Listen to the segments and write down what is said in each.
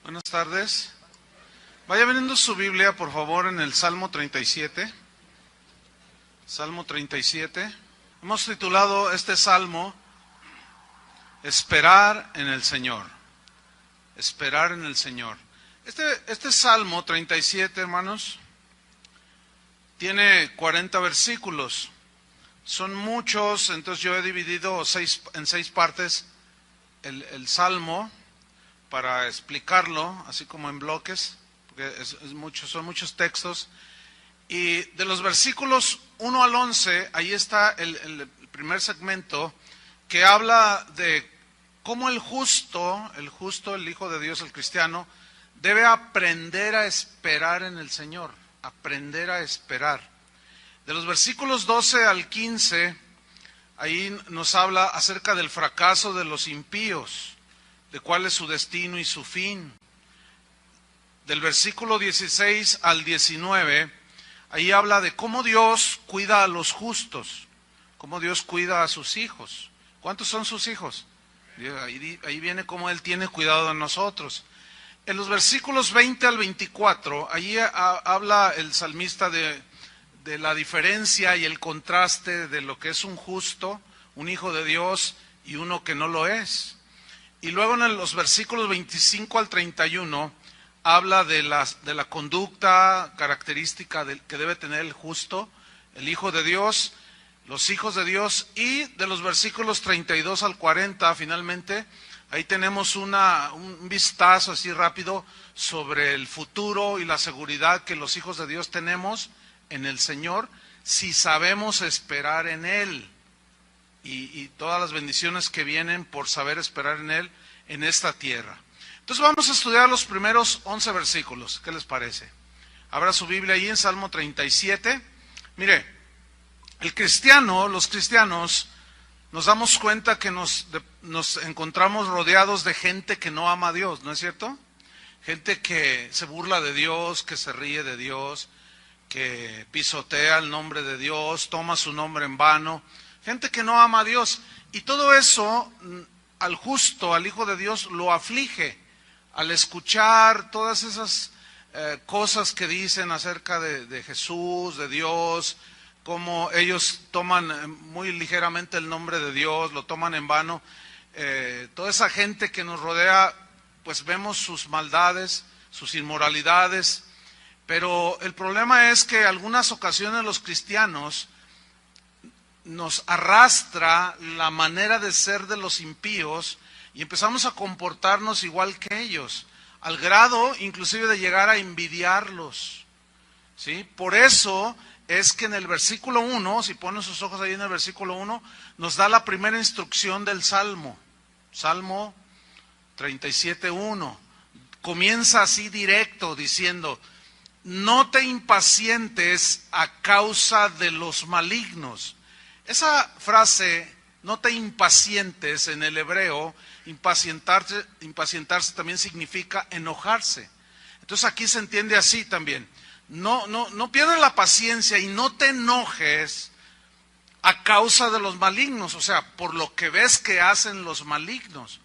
Buenas tardes. Vaya abriendo su Biblia, por favor, en el Salmo 37. Salmo 37. Hemos titulado este salmo Esperar en el Señor. Esperar en el Señor. Este Salmo 37, hermanos, tiene 40 versículos. Son muchos, entonces yo he dividido en seis partes el Salmo para explicarlo, así como en bloques, porque son muchos textos. Y de los versículos 1 al 11, ahí está el primer segmento que habla de cómo el justo, el Hijo de Dios, el cristiano, debe aprender a esperar en el Señor, aprender a esperar. De los versículos 12 al 15, ahí nos habla acerca del fracaso de los impíos, de cuál es su destino y su fin. Del versículo 16 al 19, ahí habla de cómo Dios cuida a los justos, cómo Dios cuida a sus hijos. ¿Cuántos son sus hijos? Ahí viene cómo Él tiene cuidado de nosotros. En los versículos 20 al 24, ahí habla el salmista de la diferencia y el contraste de lo que es un justo, un hijo de Dios, y uno que no lo es. Y luego en los versículos 25 al 31 habla de la conducta característica que debe tener el justo, el Hijo de Dios, los hijos de Dios, y de los versículos 32 al 40 finalmente, ahí tenemos un vistazo así rápido sobre el futuro y la seguridad que los hijos de Dios tenemos en el Señor, si sabemos esperar en Él. Y todas las bendiciones que vienen por saber esperar en Él en esta tierra. Entonces vamos a estudiar los primeros 11 versículos. ¿Qué les parece? Abra su Biblia ahí en Salmo 37. Mire, los cristianos, nos damos cuenta que nos encontramos rodeados de gente que no ama a Dios, ¿no es cierto? Gente que se burla de Dios, que se ríe de Dios, que pisotea el nombre de Dios, toma su nombre en vano. Gente que no ama a Dios. Y todo eso al justo, al Hijo de Dios, lo aflige. Al escuchar todas esas cosas que dicen acerca de Jesús, de Dios, cómo ellos toman muy ligeramente el nombre de Dios, lo toman en vano. Toda esa gente que nos rodea, pues vemos sus maldades, sus inmoralidades. Pero el problema es que en algunas ocasiones los cristianos nos arrastra la manera de ser de los impíos y empezamos a comportarnos igual que ellos, al grado inclusive de llegar a envidiarlos, ¿sí? Por eso es que en el versículo 1, si ponen sus ojos ahí en el versículo 1, nos da la primera instrucción del Salmo, Salmo 37:1. Comienza así directo diciendo: no te impacientes a causa de los malignos. Esa frase, no te impacientes, en el hebreo, impacientarse también significa enojarse. Entonces aquí se entiende así también. No pierdas la paciencia y no te enojes a causa de los malignos, o sea, por lo que ves que hacen los malignos.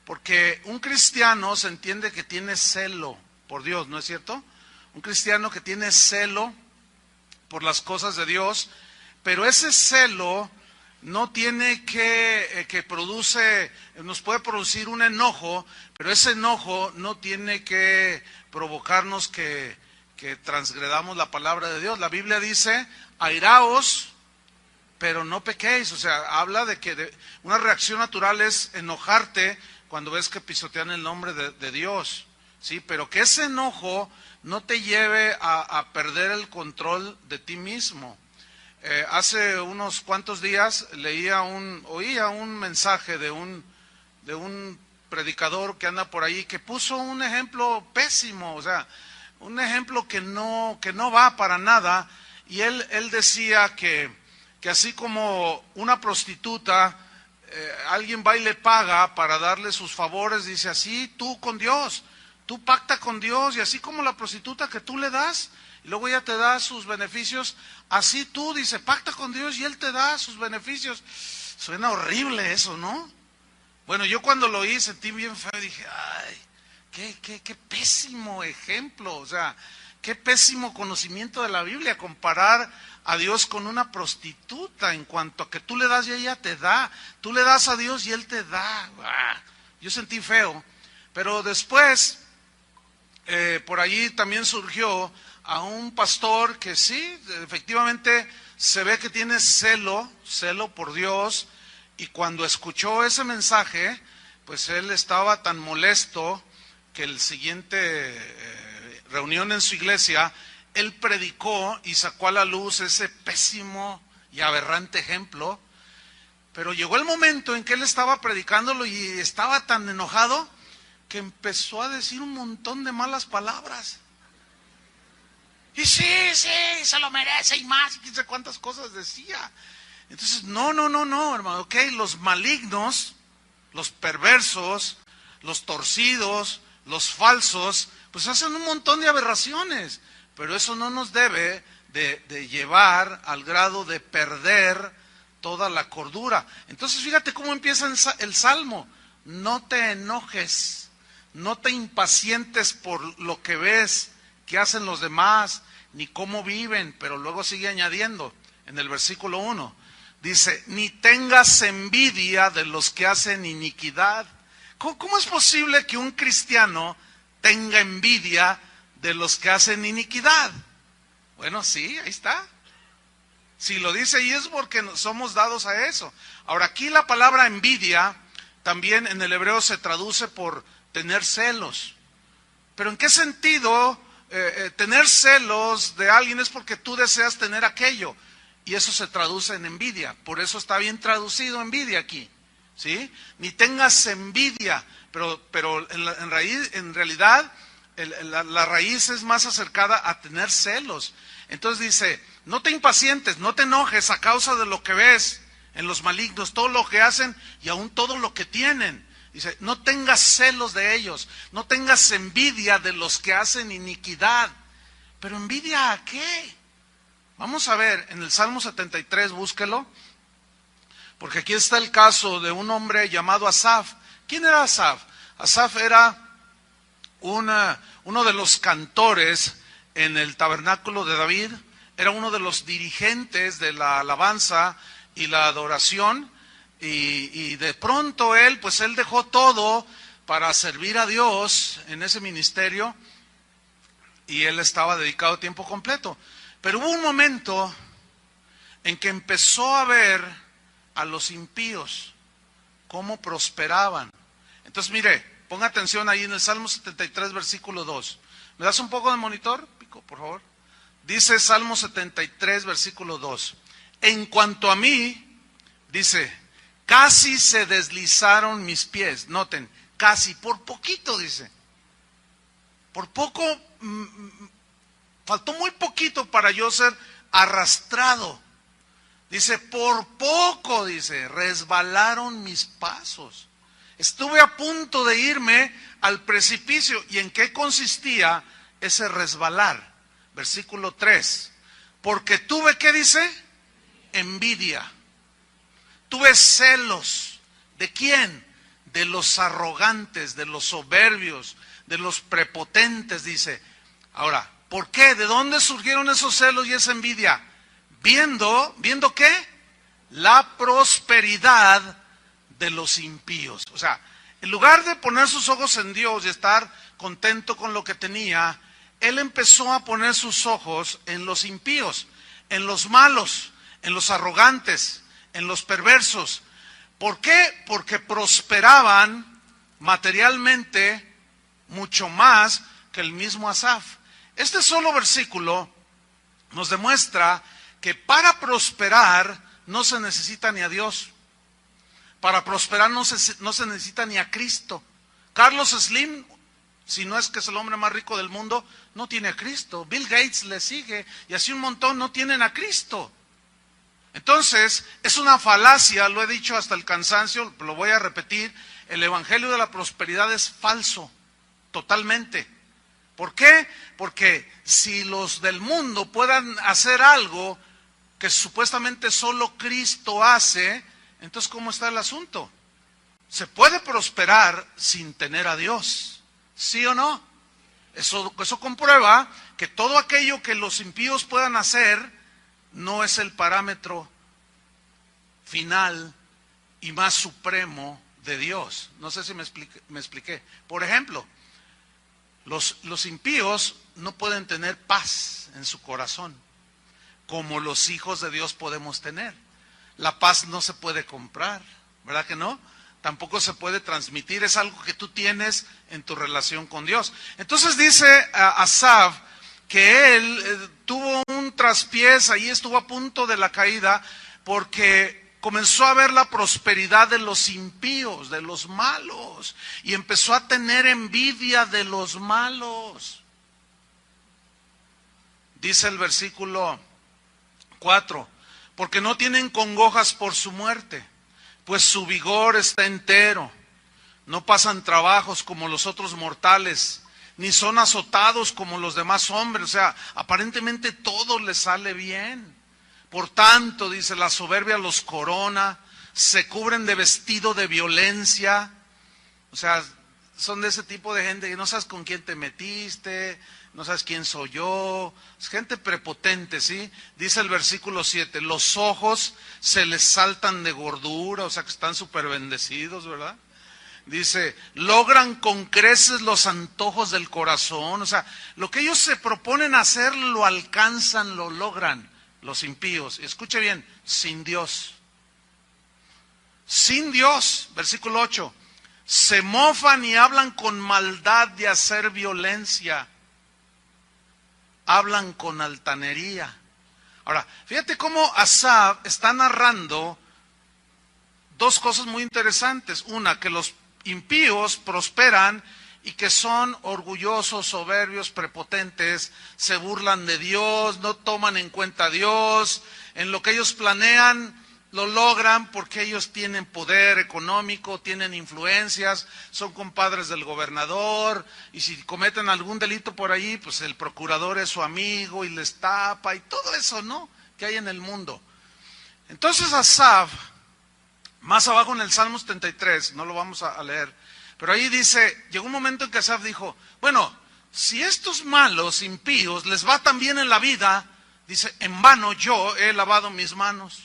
Porque un cristiano se entiende que tiene celo por Dios, ¿no es cierto? Un cristiano que tiene celo por las cosas de Dios, pero ese celo no tiene nos puede producir un enojo, pero ese enojo no tiene que provocarnos que transgredamos la palabra de Dios. La Biblia dice: airaos, pero no pequéis. O sea, habla de que una reacción natural es enojarte cuando ves que pisotean el nombre de Dios, ¿sí? Pero que ese enojo no te lleve a perder el control de ti mismo. Hace unos cuantos días oía un mensaje de un predicador que anda por ahí, que puso un ejemplo pésimo, o sea, un ejemplo que no va para nada, y él decía que así como una prostituta, alguien va y le paga para darle sus favores, dice: así tú con Dios, tú pacta con Dios, y así como la prostituta que tú le das, y luego ella te da sus beneficios, así tú, dice, pacta con Dios y Él te da sus beneficios. Suena horrible eso, ¿no? Bueno, yo cuando lo oí sentí bien feo, dije: ay, qué pésimo ejemplo, o sea, qué pésimo conocimiento de la Biblia, comparar a Dios con una prostituta en cuanto a que tú le das y ella te da, tú le das a Dios y Él te da. Yo sentí feo, pero después, por allí también surgió a un pastor que sí, efectivamente se ve que tiene celo por Dios, y cuando escuchó ese mensaje, pues él estaba tan molesto que el siguiente reunión en su iglesia, él predicó y sacó a la luz ese pésimo y aberrante ejemplo. Pero llegó el momento en que él estaba predicándolo y estaba tan enojado que empezó a decir un montón de malas palabras. Y sí, se lo merece y más, y quién sabe cuántas cosas decía. Entonces, no, hermano, ok, los malignos, los perversos, los torcidos, los falsos, pues hacen un montón de aberraciones, pero eso no nos debe de llevar al grado de perder toda la cordura. Entonces, fíjate cómo empieza el Salmo: no te enojes, no te impacientes por lo que ves que hacen los demás, ni cómo viven, pero luego sigue añadiendo en el versículo 1, dice, ni tengas envidia de los que hacen iniquidad. ¿Cómo es posible que un cristiano tenga envidia de los que hacen iniquidad? Bueno, sí, ahí está. Si lo dice ahí es porque somos dados a eso. Ahora, aquí la palabra envidia también en el hebreo se traduce por tener celos. Pero ¿en qué sentido tener celos de alguien? Es porque tú deseas tener aquello. Y eso se traduce en envidia. Por eso está bien traducido envidia aquí. ¿Sí? Ni tengas envidia. Pero en realidad la raíz es más acercada a tener celos. Entonces dice, no te impacientes, no te enojes a causa de lo que ves en los malignos, todo lo que hacen y aún todo lo que tienen. Dice, no tengas celos de ellos, no tengas envidia de los que hacen iniquidad. ¿Pero envidia a qué? Vamos a ver, en el Salmo 73, búsquelo, porque aquí está el caso de un hombre llamado Asaf. ¿Quién era Asaf? Asaf era uno de los cantores en el tabernáculo de David, era uno de los dirigentes de la alabanza y la adoración, y de pronto él dejó todo para servir a Dios en ese ministerio, y él estaba dedicado a tiempo completo. Pero hubo un momento en que empezó a ver a los impíos, cómo prosperaban. Entonces mire, ponga atención ahí en el Salmo 73, versículo 2. ¿Me das un poco de monitor, Pico, por favor? Dice Salmo 73, versículo 2. En cuanto a mí, dice, casi se deslizaron mis pies. Noten, casi, por poquito, dice. Por poco, faltó muy poquito para yo ser arrastrado. Dice, por poco, dice, resbalaron mis pasos. Estuve a punto de irme al precipicio. ¿Y en qué consistía ese resbalar? Versículo 3. Porque tuve, ¿qué dice? Envidia. Tuve celos. ¿De quién? De los arrogantes, de los soberbios, de los prepotentes, dice. Ahora, ¿por qué? ¿De dónde surgieron esos celos y esa envidia? ¿Viendo qué? La prosperidad de los impíos. O sea, en lugar de poner sus ojos en Dios y estar contento con lo que tenía, él empezó a poner sus ojos en los impíos, en los malos, en los arrogantes, en los perversos. ¿Por qué? Porque prosperaban materialmente mucho más que el mismo Asaf. Este solo versículo nos demuestra que para prosperar no se necesita ni a Dios. Para prosperar no se necesita ni a Cristo. Carlos Slim, si no es que es el hombre más rico del mundo, no tiene a Cristo. Bill Gates le sigue y así un montón no tienen a Cristo. Entonces, es una falacia, lo he dicho hasta el cansancio, lo voy a repetir, el evangelio de la prosperidad es falso, totalmente. ¿Por qué? Porque si los del mundo puedan hacer algo que supuestamente solo Cristo hace, entonces ¿cómo está el asunto? Se puede prosperar sin tener a Dios. ¿Sí o no? Eso comprueba que todo aquello que los impíos puedan hacer no es el parámetro final y más supremo de Dios. No sé si me expliqué. Por ejemplo, los impíos no pueden tener paz en su corazón, como los hijos de Dios podemos tener. La paz no se puede comprar, ¿verdad que no? Tampoco se puede transmitir, es algo que tú tienes en tu relación con Dios. Entonces dice Asaf que él tuvo un traspiés, ahí estuvo a punto de la caída, porque comenzó a ver la prosperidad de los impíos, de los malos, y empezó a tener envidia de los malos. Dice el versículo 4, porque no tienen congojas por su muerte, pues su vigor está entero. No pasan trabajos como los otros mortales, ni son azotados como los demás hombres. O sea, aparentemente todo les sale bien. Por tanto, dice, la soberbia los corona, se cubren de vestido de violencia. O sea, son de ese tipo de gente que no sabes con quién te metiste, no sabes quién soy yo. Es gente prepotente, ¿sí? Dice el versículo 7, los ojos se les saltan de gordura, o sea que están súper bendecidos, ¿verdad? Dice, logran con creces los antojos del corazón. O sea, lo que ellos se proponen hacer lo alcanzan, lo logran. Los impíos, escuche bien, sin Dios. Sin Dios, versículo 8, se mofan y hablan con maldad de hacer violencia. Hablan con altanería. Ahora, fíjate cómo Asaf está narrando dos cosas muy interesantes. Una, que los impíos prosperan y que son orgullosos, soberbios, prepotentes, se burlan de Dios, no toman en cuenta a Dios, en lo que ellos planean lo logran porque ellos tienen poder económico, tienen influencias, son compadres del gobernador, y si cometen algún delito por ahí, pues el procurador es su amigo y les tapa, y todo eso, ¿no?, que hay en el mundo. Entonces Asaf, más abajo en el Salmo 73, no lo vamos a leer, pero ahí dice, llegó un momento en que Asaf dijo, bueno, si estos malos, impíos, les va tan bien en la vida, dice, en vano yo he lavado mis manos,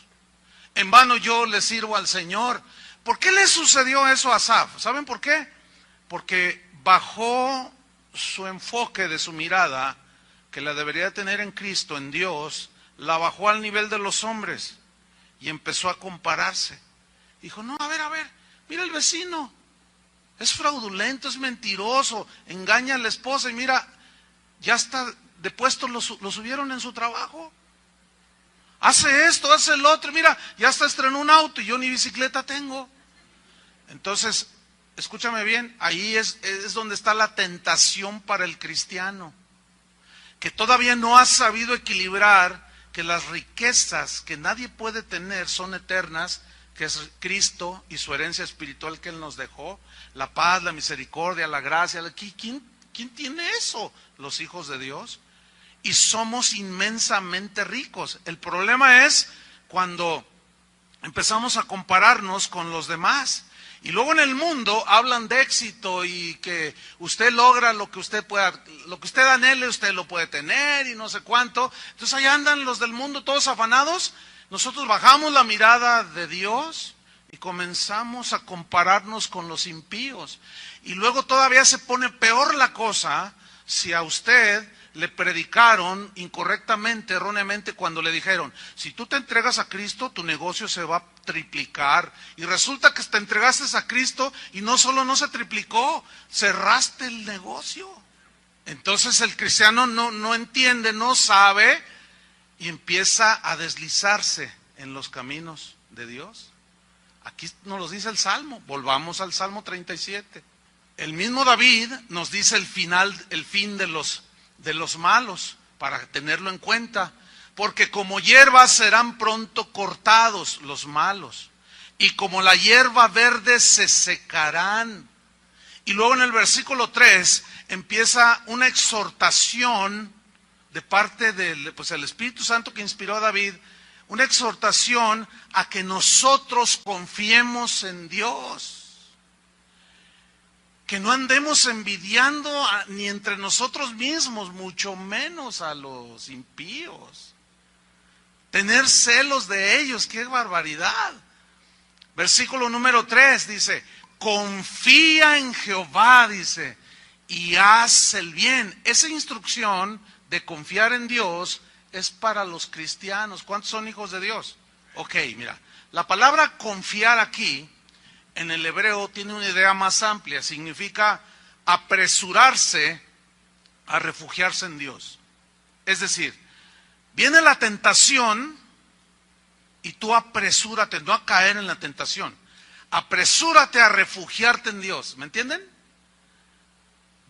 en vano yo le sirvo al Señor. ¿Por qué le sucedió eso a Asaf? ¿Saben por qué? Porque bajó su enfoque de su mirada, que la debería tener en Cristo, en Dios, la bajó al nivel de los hombres y empezó a compararse. Dijo, no, a ver, mira el vecino. Es fraudulento, es mentiroso, engaña a la esposa y mira, ya está de puesto, lo subieron en su trabajo. Hace esto, hace el otro, mira, ya está estrenó un auto y yo ni bicicleta tengo. Entonces, escúchame bien, ahí es donde está la tentación para el cristiano, que todavía no ha sabido equilibrar que las riquezas que nadie puede tener son eternas, que es Cristo y su herencia espiritual que Él nos dejó, la paz, la misericordia, la gracia. ¿Quién tiene eso? Los hijos de Dios. Y somos inmensamente ricos. El problema es cuando empezamos a compararnos con los demás. Y luego en el mundo hablan de éxito y que usted logra lo que usted pueda, lo que usted anhele, usted lo puede tener y no sé cuánto. Entonces ahí andan los del mundo todos afanados. Nosotros bajamos la mirada de Dios y comenzamos a compararnos con los impíos. Y luego todavía se pone peor la cosa si a usted le predicaron incorrectamente, erróneamente, cuando le dijeron, si tú te entregas a Cristo, tu negocio se va a triplicar. Y resulta que te entregaste a Cristo y no solo no se triplicó, cerraste el negocio. Entonces el cristiano no entiende, no sabe, y empieza a deslizarse en los caminos de Dios. Aquí nos lo dice el Salmo, volvamos al Salmo 37. El mismo David nos dice el fin de los malos, para tenerlo en cuenta. Porque como hierba serán pronto cortados los malos, y como la hierba verde se secarán. Y luego en el versículo 3 empieza una exhortación de parte del el Espíritu Santo que inspiró a David, una exhortación a que nosotros confiemos en Dios. que no andemos envidiando ni entre nosotros mismos, mucho menos a los impíos. Tener celos de ellos, qué barbaridad. Versículo número 3 dice, confía en Jehová, dice, y haz el bien. Esa instrucción de confiar en Dios es para los cristianos. ¿Cuántos son hijos de Dios? Ok, mira, la palabra confiar aquí, en el hebreo, tiene una idea más amplia. Significa apresurarse a refugiarse en Dios. Es decir, viene la tentación y tú apresúrate, no a caer en la tentación. Apresúrate a refugiarte en Dios. ¿Me entienden?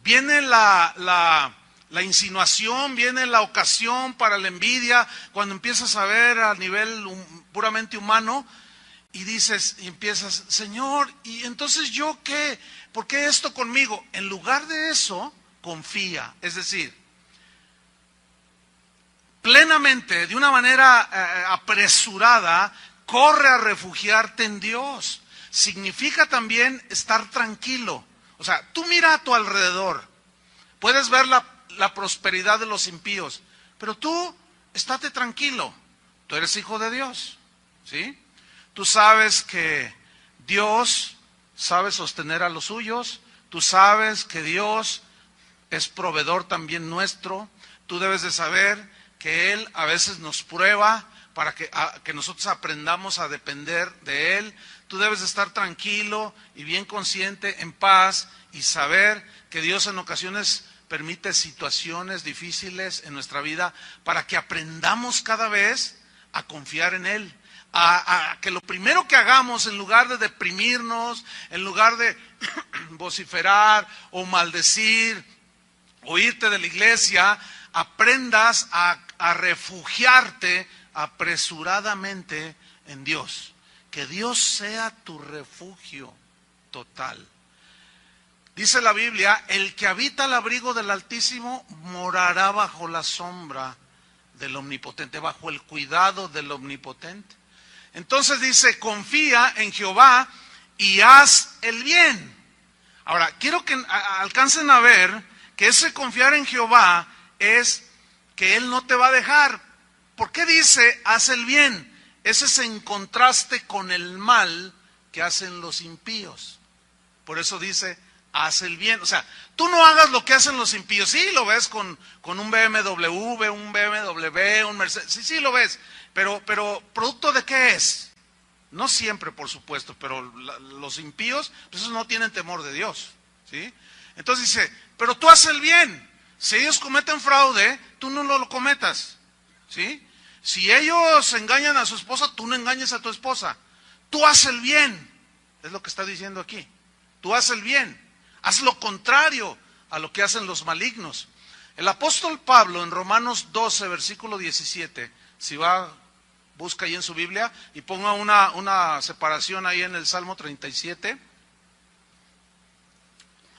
Viene la insinuación, viene la ocasión para la envidia, cuando empiezas a ver a nivel puramente humano, y dices, y empiezas, Señor, ¿y entonces yo qué? ¿Por qué esto conmigo? En lugar de eso, confía. Es decir, plenamente, de una manera apresurada, corre a refugiarte en Dios. Significa también estar tranquilo. O sea, tú mira a tu alrededor, puedes ver la prosperidad de los impíos, pero tú estate tranquilo, tú eres hijo de Dios, ¿sí? Tú sabes que Dios sabe sostener a los suyos, tú sabes que Dios es proveedor también nuestro, tú debes de saber que Él a veces nos prueba para que nosotros aprendamos a depender de Él. Tú debes de estar tranquilo y bien consciente, en paz, y saber que Dios en ocasiones permite situaciones difíciles en nuestra vida para que aprendamos cada vez a confiar en Él. A que lo primero que hagamos, en lugar de deprimirnos, en lugar de vociferar o maldecir o irte de la iglesia, aprendas a refugiarte apresuradamente en Dios. Que Dios sea tu refugio total. Dice la Biblia, el que habita al abrigo del Altísimo morará bajo la sombra del Omnipotente, bajo el cuidado del Omnipotente. Entonces dice, confía en Jehová y haz el bien. Ahora, quiero que alcancen a ver que ese confiar en Jehová es que Él no te va a dejar. ¿Por qué dice, haz el bien? Ese es en contraste con el mal que hacen los impíos. Por eso dice, haz el bien. O sea, tú no hagas lo que hacen los impíos. Sí, lo ves con un BMW, un BMW, un Mercedes. Sí, lo ves. Pero ¿producto de qué es? No siempre, por supuesto, pero los impíos, pues esos no tienen temor de Dios, ¿sí? Entonces dice, pero tú haz el bien. Si ellos cometen fraude, tú no lo cometas, ¿sí? Si ellos engañan a su esposa, tú no engañes a tu esposa. Tú haz el bien, es lo que está diciendo aquí. Tú haz el bien, haz lo contrario a lo que hacen los malignos. El apóstol Pablo en Romanos 12, versículo 17, si va, busca ahí en su Biblia y ponga una separación ahí en el Salmo 37.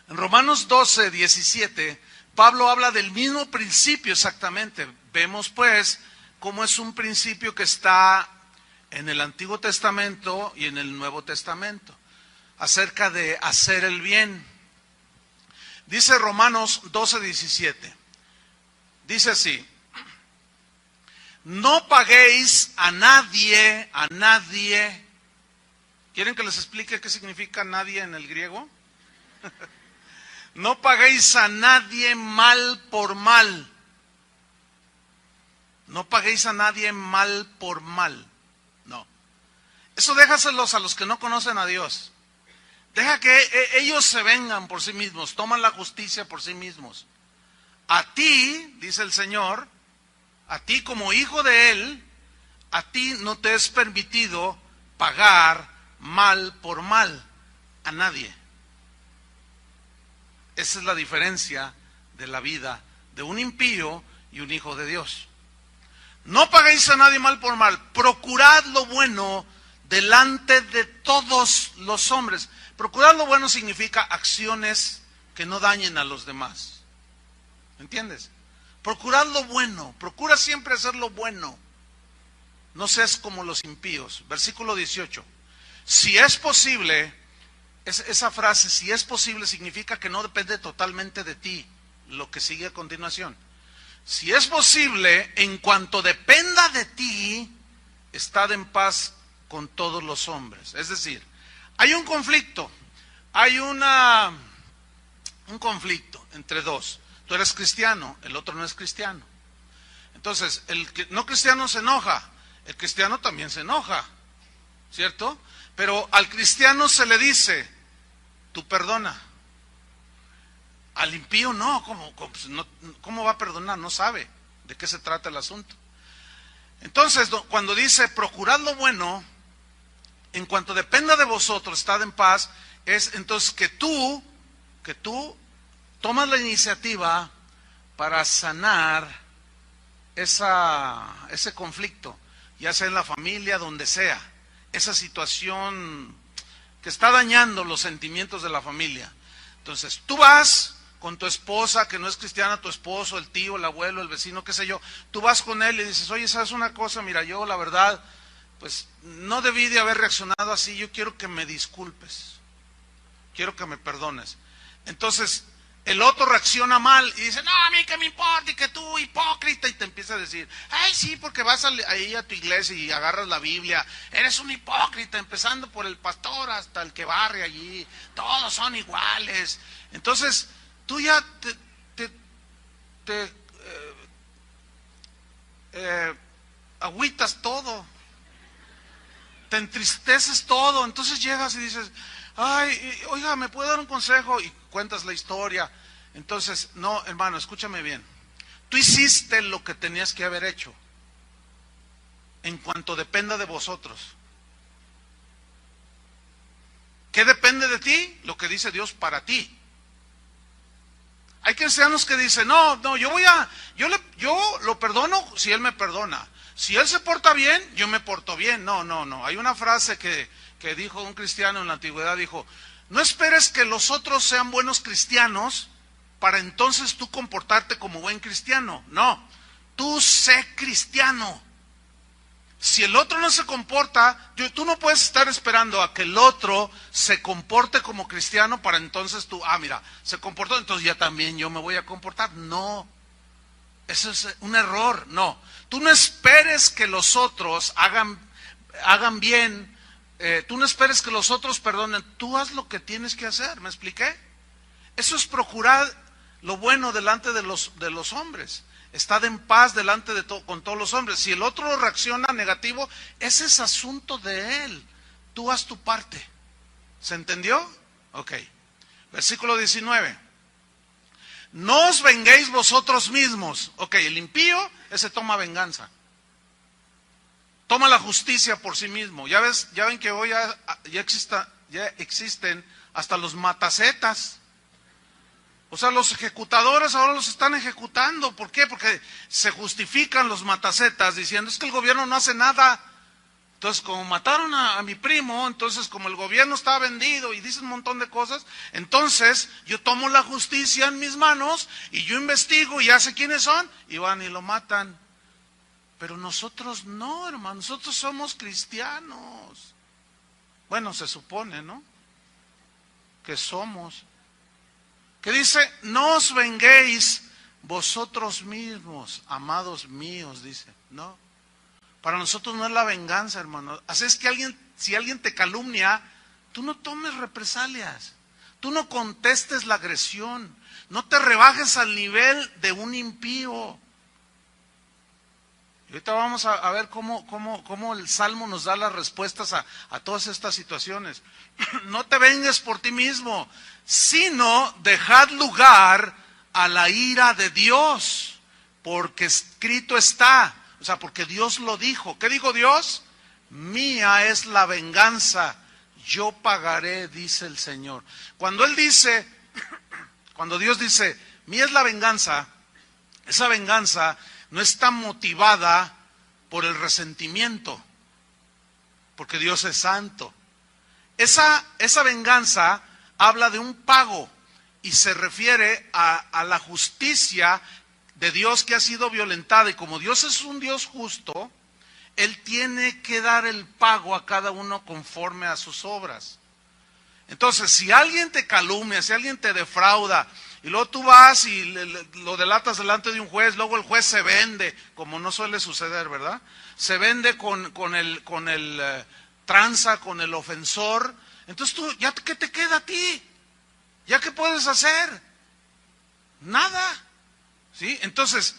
En Romanos 12, 17, Pablo habla del mismo principio exactamente. Vemos pues cómo es un principio que está en el Antiguo Testamento y en el Nuevo Testamento, acerca de hacer el bien. Dice Romanos 12, 17, dice así, no paguéis a nadie, ¿quieren que les explique qué significa nadie en el griego? No paguéis a nadie mal por mal. No paguéis a nadie mal por mal. No. Eso déjaselos a los que no conocen a Dios. Deja que ellos se vengan por sí mismos, toman la justicia por sí mismos. A ti, dice el Señor, a ti como hijo de Él, a ti no te es permitido pagar mal por mal a nadie. Esa es la diferencia de la vida de un impío y un hijo de Dios. No paguéis a nadie mal por mal, procurad lo bueno delante de todos los hombres. Procurar lo bueno significa acciones que no dañen a los demás. ¿Entiendes? Procurad lo bueno, procura siempre hacer lo bueno. No seas como los impíos. Versículo 18. Si es posible, esa frase, si es posible, significa que no depende totalmente de ti, lo que sigue a continuación. Si es posible, en cuanto dependa de ti, estad en paz con todos los hombres. Es decir, hay un conflicto, hay un conflicto entre dos. Tú eres cristiano, el otro no es cristiano. Entonces, el no cristiano se enoja, el cristiano también se enoja, ¿cierto? Pero al cristiano se le dice, tú perdona. Al impío no, ¿cómo va a perdonar? No sabe de qué se trata el asunto. Entonces, cuando dice, procurad lo bueno, en cuanto dependa de vosotros, estad en paz, es entonces que tú tomas la iniciativa para sanar ese conflicto, ya sea en la familia, donde sea, esa situación que está dañando los sentimientos de la familia. Entonces, tú vas con tu esposa, que no es cristiana, tu esposo, el tío, el abuelo, el vecino, qué sé yo, tú vas con él y dices, oye, ¿sabes una cosa? Mira, yo la verdad, pues no debí de haber reaccionado así, yo quiero que me disculpes, quiero que me perdones. Entonces, el otro reacciona mal y dice, no, a mí que me importa, y que tú, hipócrita, y te empieza a decir, ay, sí, porque vas ahí a tu iglesia y agarras la Biblia, eres un hipócrita, empezando por el pastor hasta el que barre allí, todos son iguales. Entonces, tú ya agüitas todo, te entristeces todo, entonces llegas y dices, ay, oiga, ¿me puede dar un consejo? Y cuentas la historia. Entonces, no, hermano, escúchame bien, tú hiciste lo que tenías que haber hecho, en cuanto dependa de vosotros. ¿Qué depende de ti? Lo que dice Dios para ti. Hay cristianos que dicen, no, yo lo perdono si Él me perdona. Si Él se porta bien, yo me porto bien. No. Hay una frase que dijo un cristiano en la antigüedad, dijo, no esperes que los otros sean buenos cristianos para entonces tú comportarte como buen cristiano. No, tú sé cristiano. Si el otro no se comporta, tú no puedes estar esperando a que el otro se comporte como cristiano para entonces tú, mira, se comportó, entonces ya también yo me voy a comportar. No, eso es un error. No, tú no esperes que los otros hagan bien, tú no esperes que los otros perdonen, tú haz lo que tienes que hacer. ¿Me expliqué? Eso es procurar lo bueno delante de los hombres. Estad en paz delante con todos los hombres. Si el otro reacciona negativo, ese es asunto de él. Tú haz tu parte. ¿Se entendió? Ok. Versículo 19. No os venguéis vosotros mismos. Ok, el impío, ese toma venganza. Toma la justicia por sí mismo. Ya ven que hoy ya existen hasta los matacetas. O sea, los ejecutadores ahora los están ejecutando. ¿Por qué? Porque se justifican los matacetas diciendo, es que el gobierno no hace nada. Entonces, como mataron a mi primo, entonces como el gobierno está vendido y dicen un montón de cosas, entonces yo tomo la justicia en mis manos y yo investigo y ya sé quiénes son y van y lo matan. Pero nosotros no, hermano, nosotros somos cristianos. Bueno, se supone, ¿no? Que somos. Que dice, no os venguéis vosotros mismos, amados míos, dice. No, para nosotros no es la venganza, hermano. Así es que si alguien te calumnia, tú no tomes represalias, tú no contestes la agresión, no te rebajes al nivel de un impío. Y ahorita vamos a ver cómo el Salmo nos da las respuestas a todas estas situaciones. No te vengues por ti mismo, sino dejad lugar a la ira de Dios, porque escrito está, o sea, porque Dios lo dijo. ¿Qué dijo Dios? Mía es la venganza, yo pagaré, dice el Señor. Cuando Dios dice, mía es la venganza, esa venganza no está motivada por el resentimiento, porque Dios es santo. Esa venganza habla de un pago y se refiere a la justicia de Dios que ha sido violentada. Y como Dios es un Dios justo, Él tiene que dar el pago a cada uno conforme a sus obras. Entonces, si alguien te calumnia, si alguien te defrauda, y luego tú vas y lo delatas delante de un juez, luego el juez se vende, como no suele suceder, ¿verdad? Se vende con el tranza, con el ofensor. Entonces tú, ¿ya qué te queda a ti? ¿Ya qué puedes hacer? Nada. ¿Sí? Entonces,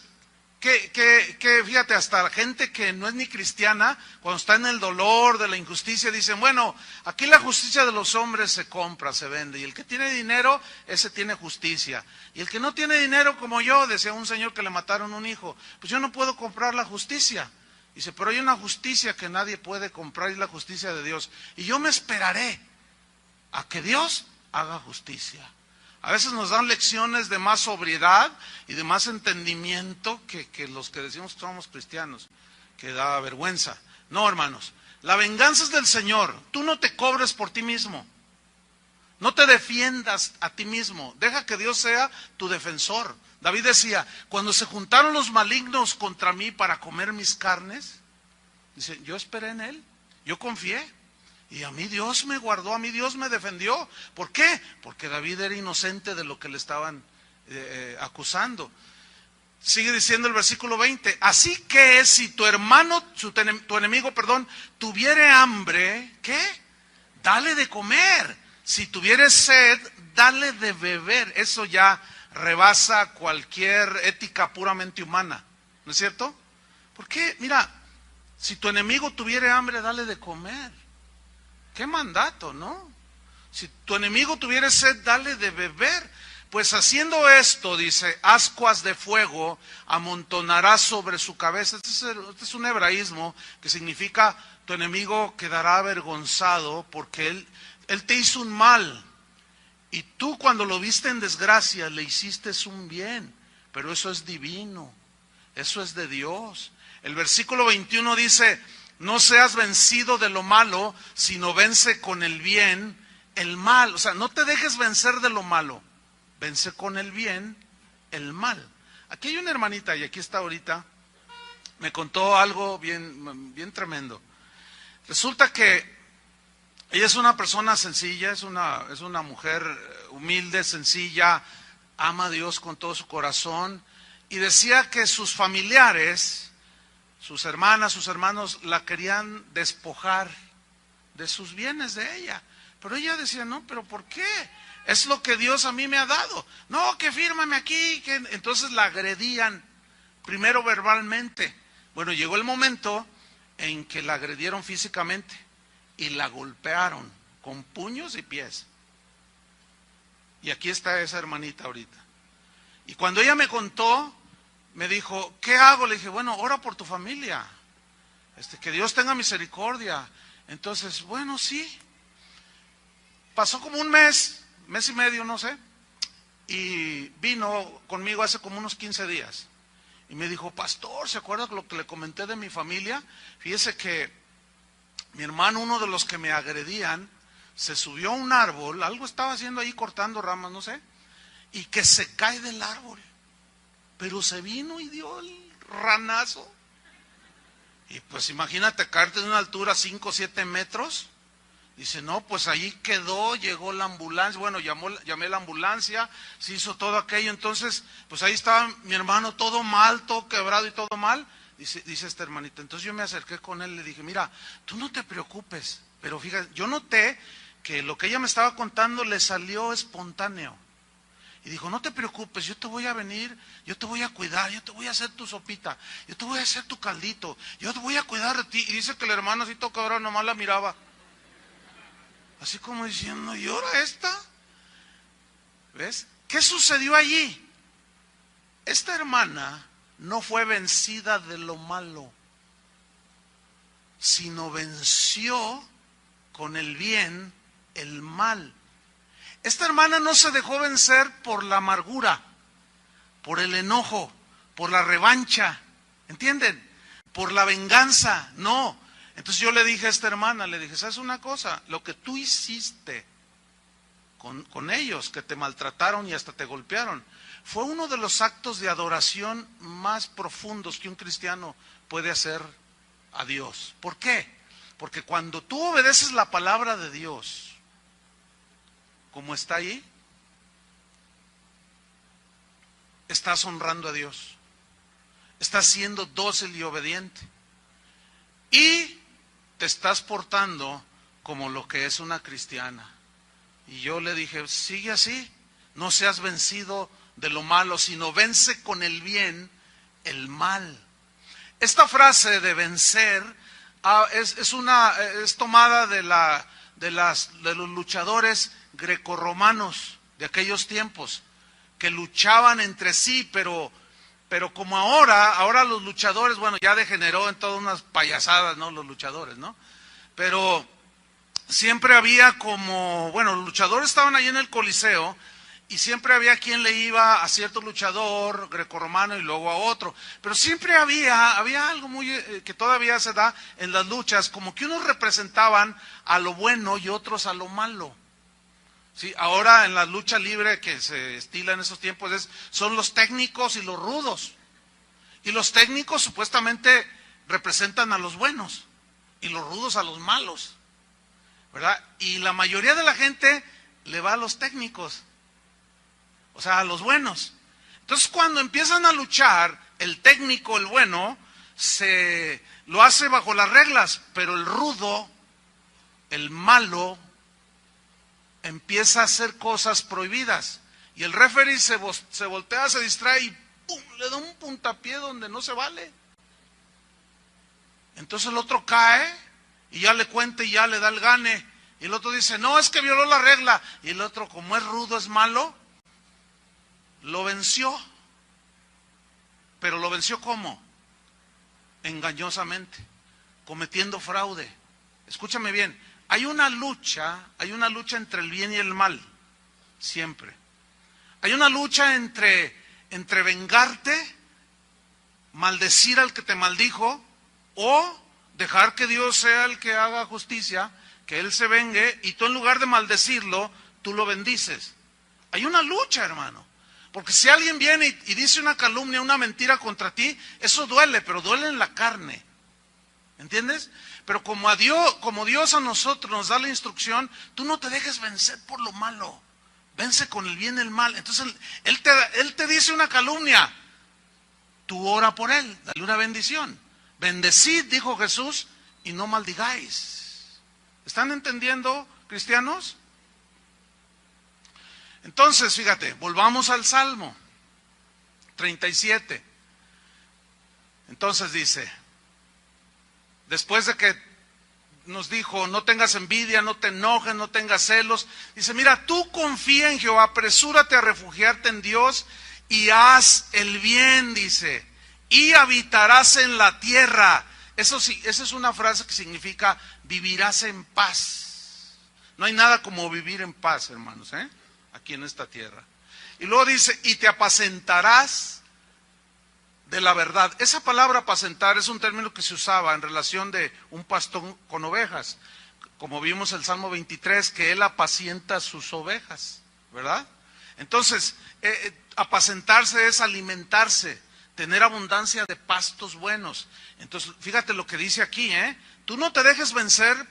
fíjate, hasta la gente que no es ni cristiana, cuando está en el dolor de la injusticia, dicen, bueno, aquí la justicia de los hombres se compra, se vende, y el que tiene dinero, ese tiene justicia. Y el que no tiene dinero, como yo, decía un señor que le mataron un hijo, pues yo no puedo comprar la justicia. Dice, pero hay una justicia que nadie puede comprar, y es la justicia de Dios. Y yo me esperaré a que Dios haga justicia. A veces nos dan lecciones de más sobriedad y de más entendimiento que los que decimos que somos cristianos, que da vergüenza. No, hermanos, la venganza es del Señor. Tú no te cobres por ti mismo. No te defiendas a ti mismo. Deja que Dios sea tu defensor. David decía, cuando se juntaron los malignos contra mí para comer mis carnes, dice, yo esperé en Él, yo confié. Y a mí Dios me guardó, a mí Dios me defendió. ¿Por qué? Porque David era inocente de lo que le estaban acusando. Sigue diciendo el versículo 20. Así que si tu hermano, tu enemigo, tuviere hambre, ¿qué? Dale de comer. Si tuviere sed, dale de beber. Eso ya rebasa cualquier ética puramente humana. ¿No es cierto? ¿Por qué? Mira, si tu enemigo tuviere hambre, dale de comer. ¿Qué mandato, no? Si tu enemigo tuviera sed, dale de beber. Pues haciendo esto, dice, ascuas de fuego amontonarás sobre su cabeza. Este es un hebraísmo que significa tu enemigo quedará avergonzado porque él te hizo un mal. Y tú cuando lo viste en desgracia le hiciste un bien. Pero eso es divino, eso es de Dios. El versículo 21 dice, no seas vencido de lo malo, sino vence con el bien el mal. O sea, no te dejes vencer de lo malo, vence con el bien el mal. Aquí hay una hermanita, y aquí está ahorita, me contó algo bien tremendo. Resulta que ella es una persona sencilla, es una mujer humilde, sencilla, ama a Dios con todo su corazón, y decía que sus familiares, sus hermanas, sus hermanos, la querían despojar de sus bienes de ella. Pero ella decía, no, pero ¿por qué? Es lo que Dios a mí me ha dado. No, que fírmame aquí. Entonces la agredían, primero verbalmente. Bueno, llegó el momento en que la agredieron físicamente y la golpearon con puños y pies. Y aquí está esa hermanita ahorita. Y cuando ella me contó, me dijo, ¿qué hago? Le dije, bueno, ora por tu familia, que Dios tenga misericordia. Entonces, bueno, sí. Pasó como un mes y medio, no sé, y vino conmigo hace como unos 15 días. Y me dijo, pastor, ¿se acuerda lo que le comenté de mi familia? Fíjese que mi hermano, uno de los que me agredían, se subió a un árbol, algo estaba haciendo ahí cortando ramas, no sé, y que se cae del árbol. Pero se vino y dio el ranazo. Y pues imagínate caerte de una altura 5 o 7 metros. Dice, no, pues ahí quedó, llegó la ambulancia. Bueno, llamé a la ambulancia, se hizo todo aquello. Entonces, pues ahí estaba mi hermano todo mal, todo quebrado y todo mal. Dice esta hermanita. Entonces yo me acerqué con él y le dije, mira, tú no te preocupes. Pero fíjate, yo noté que lo que ella me estaba contando le salió espontáneo. Y dijo, no te preocupes, yo te voy a venir, yo te voy a cuidar, yo te voy a hacer tu sopita, yo te voy a hacer tu caldito, yo te voy a cuidar de ti. Y dice que el hermano así todo cabrón, nomás la miraba. Así como diciendo, ¿y ahora esta? ¿Ves? ¿Qué sucedió allí? Esta hermana no fue vencida de lo malo, sino venció con el bien el mal. Esta hermana no se dejó vencer por la amargura, por el enojo, por la revancha, ¿entienden? Por la venganza, no. Entonces yo le dije a esta hermana, le dije, ¿sabes una cosa? Lo que tú hiciste con ellos, que te maltrataron y hasta te golpearon, fue uno de los actos de adoración más profundos que un cristiano puede hacer a Dios. ¿Por qué? Porque cuando tú obedeces la palabra de Dios, como está ahí, estás honrando a Dios, estás siendo dócil y obediente, y te estás portando como lo que es una cristiana. Y yo le dije, sigue así, no seas vencido de lo malo, sino vence con el bien el mal. Esta frase de vencer es tomada de los luchadores grecorromanos de aquellos tiempos, que luchaban entre sí, pero como ahora los luchadores, bueno, ya degeneró en todas unas payasadas, ¿no? Los luchadores, ¿no? Pero siempre había como, bueno, los luchadores estaban ahí en el Coliseo, y siempre había quien le iba a cierto luchador grecorromano y luego a otro. Pero siempre había algo muy que todavía se da en las luchas, como que unos representaban a lo bueno y otros a lo malo. Sí, ahora en la lucha libre que se estila en esos tiempos son los técnicos y los rudos. Y los técnicos supuestamente representan a los buenos y los rudos a los malos, ¿verdad? Y la mayoría de la gente le va a los técnicos, o sea, a los buenos. Entonces, cuando empiezan a luchar, el técnico, el bueno, lo hace bajo las reglas, pero el rudo, el malo, empieza a hacer cosas prohibidas. Y el referee se voltea, se distrae y ¡pum!, le da un puntapié donde no se vale. Entonces el otro cae y ya le cuenta y ya le da el gane. Y el otro dice, no, es que violó la regla. Y el otro, como es rudo, es malo, lo venció. Pero lo venció ¿cómo? Engañosamente, cometiendo fraude. Escúchame bien, hay una lucha entre el bien y el mal, siempre. Hay una lucha entre vengarte, maldecir al que te maldijo, o dejar que Dios sea el que haga justicia, que Él se vengue, y tú en lugar de maldecirlo, tú lo bendices. Hay una lucha, hermano. Porque si alguien viene y dice una calumnia, una mentira contra ti, eso duele, pero duele en la carne. ¿Entiendes? Pero como Dios a nosotros nos da la instrucción, tú no te dejes vencer por lo malo. Vence con el bien el mal. Entonces Él te dice una calumnia, tú ora por él, dale una bendición. Bendecid, dijo Jesús, y no maldigáis. ¿Están entendiendo, cristianos? Entonces, fíjate, volvamos al Salmo 37. Entonces dice, después de que nos dijo, no tengas envidia, no te enojes, no tengas celos, dice, mira, tú confía en Jehová, apresúrate a refugiarte en Dios y haz el bien, dice, y habitarás en la tierra. Eso sí, esa es una frase que significa vivirás en paz. No hay nada como vivir en paz, hermanos, aquí en esta tierra. Y luego dice, y te apacentarás de la verdad. Esa palabra apacentar es un término que se usaba en relación de un pastor con ovejas, como vimos el Salmo 23, que él apacienta sus ovejas, ¿verdad? Entonces, apacentarse es alimentarse, tener abundancia de pastos buenos. Entonces, fíjate lo que dice aquí, tú no te dejes vencer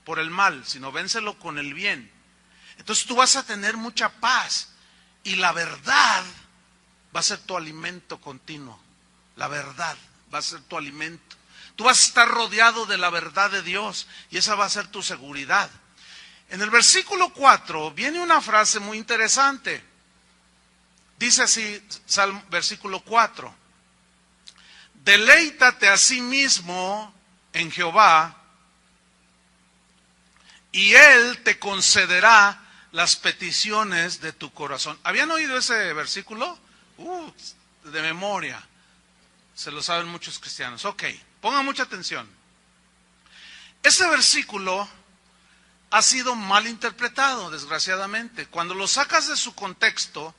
por el mal, sino vénselo con el bien. Entonces tú vas a tener mucha paz, y la verdad va a ser tu alimento continuo. La verdad va a ser tu alimento. Tú vas a estar rodeado de la verdad de Dios, y esa va a ser tu seguridad. En el versículo 4 viene una frase muy interesante. Dice así, versículo 4. Deleítate a sí mismo en Jehová, y Él te concederá las peticiones de tu corazón. ¿Habían oído ese versículo? De memoria. Se lo saben muchos cristianos. Ok, pongan mucha atención. Ese versículo ha sido mal interpretado, desgraciadamente. Cuando lo sacas de su contexto,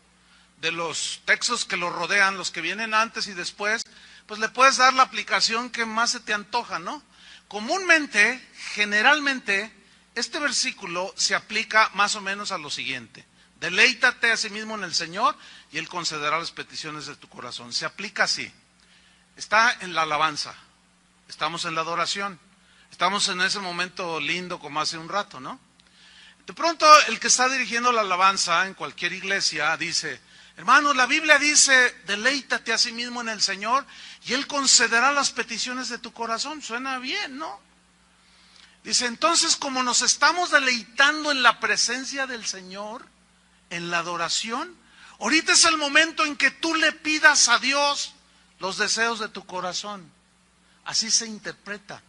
de los textos que lo rodean, los que vienen antes y después, pues le puedes dar la aplicación que más se te antoja, ¿no? Comúnmente, generalmente, este versículo se aplica más o menos a lo siguiente: deleítate a sí mismo en el Señor y Él concederá las peticiones de tu corazón. Se aplica así. Está en la alabanza, estamos en la adoración, estamos en ese momento lindo como hace un rato, ¿no? De pronto el que está dirigiendo la alabanza en cualquier iglesia dice: hermanos, la Biblia dice, deleítate a sí mismo en el Señor y Él concederá las peticiones de tu corazón. Suena bien, ¿no? Dice, entonces, como nos estamos deleitando en la presencia del Señor, en la adoración, ahorita es el momento en que tú le pidas a Dios los deseos de tu corazón. Así se interpreta.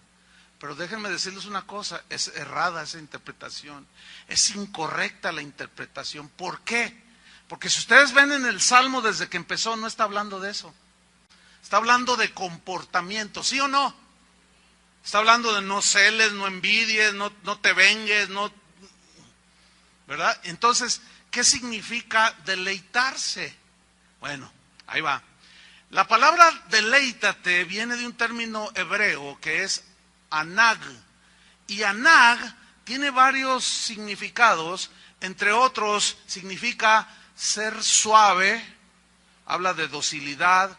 Pero déjenme decirles una cosa, es errada esa interpretación, es incorrecta la interpretación. ¿Por qué? Porque si ustedes ven en el Salmo desde que empezó, no está hablando de eso. Está hablando de comportamiento, ¿sí o no? Está hablando de no celes, no envidies, no te vengues, ¿verdad? Entonces, ¿qué significa deleitarse? Bueno, ahí va. La palabra deleítate viene de un término hebreo que es anag. Y anag tiene varios significados, entre otros significa ser suave, habla de docilidad,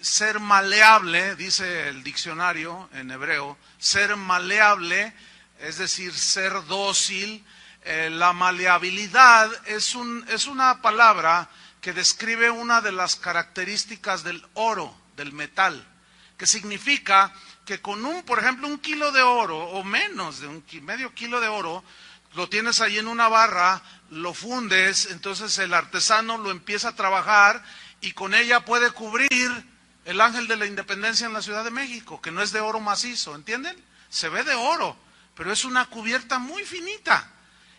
ser maleable, dice el diccionario en hebreo, ser maleable, es decir, ser dócil. La maleabilidad es una palabra que describe una de las características del oro, del metal, que significa que con por ejemplo, 1 kilo de oro, o menos de medio kilo de oro, lo tienes ahí en una barra, lo fundes, entonces el artesano lo empieza a trabajar y con ella puede cubrir el ángel de la independencia en la Ciudad de México, que no es de oro macizo, ¿entienden? Se ve de oro, pero es una cubierta muy finita.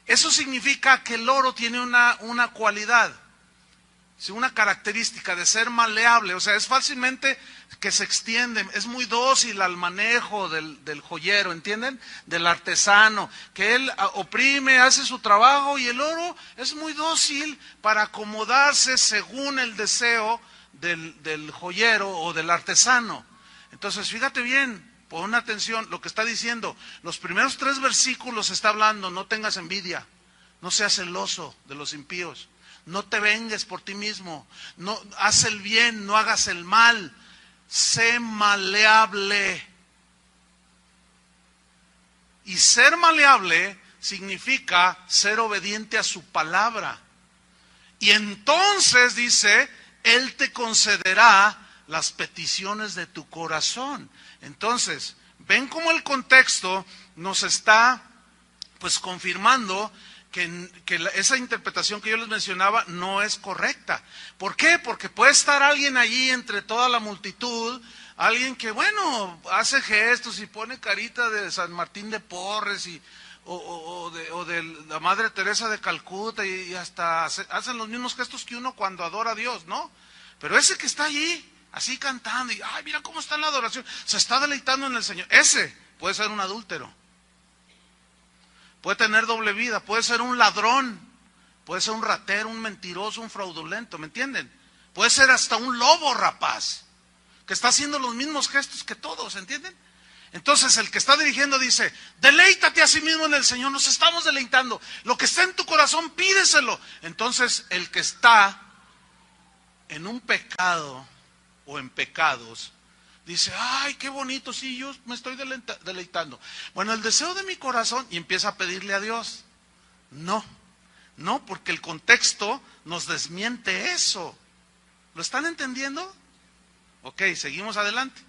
Eso significa que el oro tiene una cualidad, una característica de ser maleable, o sea, es fácilmente que se extiende, es muy dócil al manejo del joyero, ¿entienden? Del artesano, que él oprime, hace su trabajo, y el oro es muy dócil para acomodarse según el deseo del joyero o del artesano. Entonces, fíjate bien, pon atención, lo que está diciendo, los primeros 3 versículos está hablando, no tengas envidia, no seas celoso de los impíos, no te vengues por ti mismo, no haz el bien, no hagas el mal, sé maleable. Y ser maleable significa ser obediente a su palabra. Y entonces dice, Él te concederá las peticiones de tu corazón. Entonces, ven cómo el contexto nos está pues confirmando que esa interpretación que yo les mencionaba no es correcta. ¿Por qué? Porque puede estar alguien allí entre toda la multitud, alguien que, bueno, hace gestos y pone carita de San Martín de Porres o de la Madre Teresa de Calcuta y hasta hacen los mismos gestos que uno cuando adora a Dios, ¿no? Pero ese que está allí, así cantando, y ay, mira cómo está en la adoración, se está deleitando en el Señor, ese puede ser un adúltero. Puede tener doble vida, puede ser un ladrón, puede ser un ratero, un mentiroso, un fraudulento, ¿me entienden? Puede ser hasta un lobo rapaz, que está haciendo los mismos gestos que todos, ¿entienden? Entonces el que está dirigiendo dice, deleítate a sí mismo en el Señor, nos estamos deleitando, lo que está en tu corazón, pídeselo. Entonces el que está en un pecado o en pecados, dice, ay, qué bonito, sí, yo me estoy deleitando. Bueno, el deseo de mi corazón, y empieza a pedirle a Dios. No, porque el contexto nos desmiente eso. ¿Lo están entendiendo? Ok, seguimos adelante.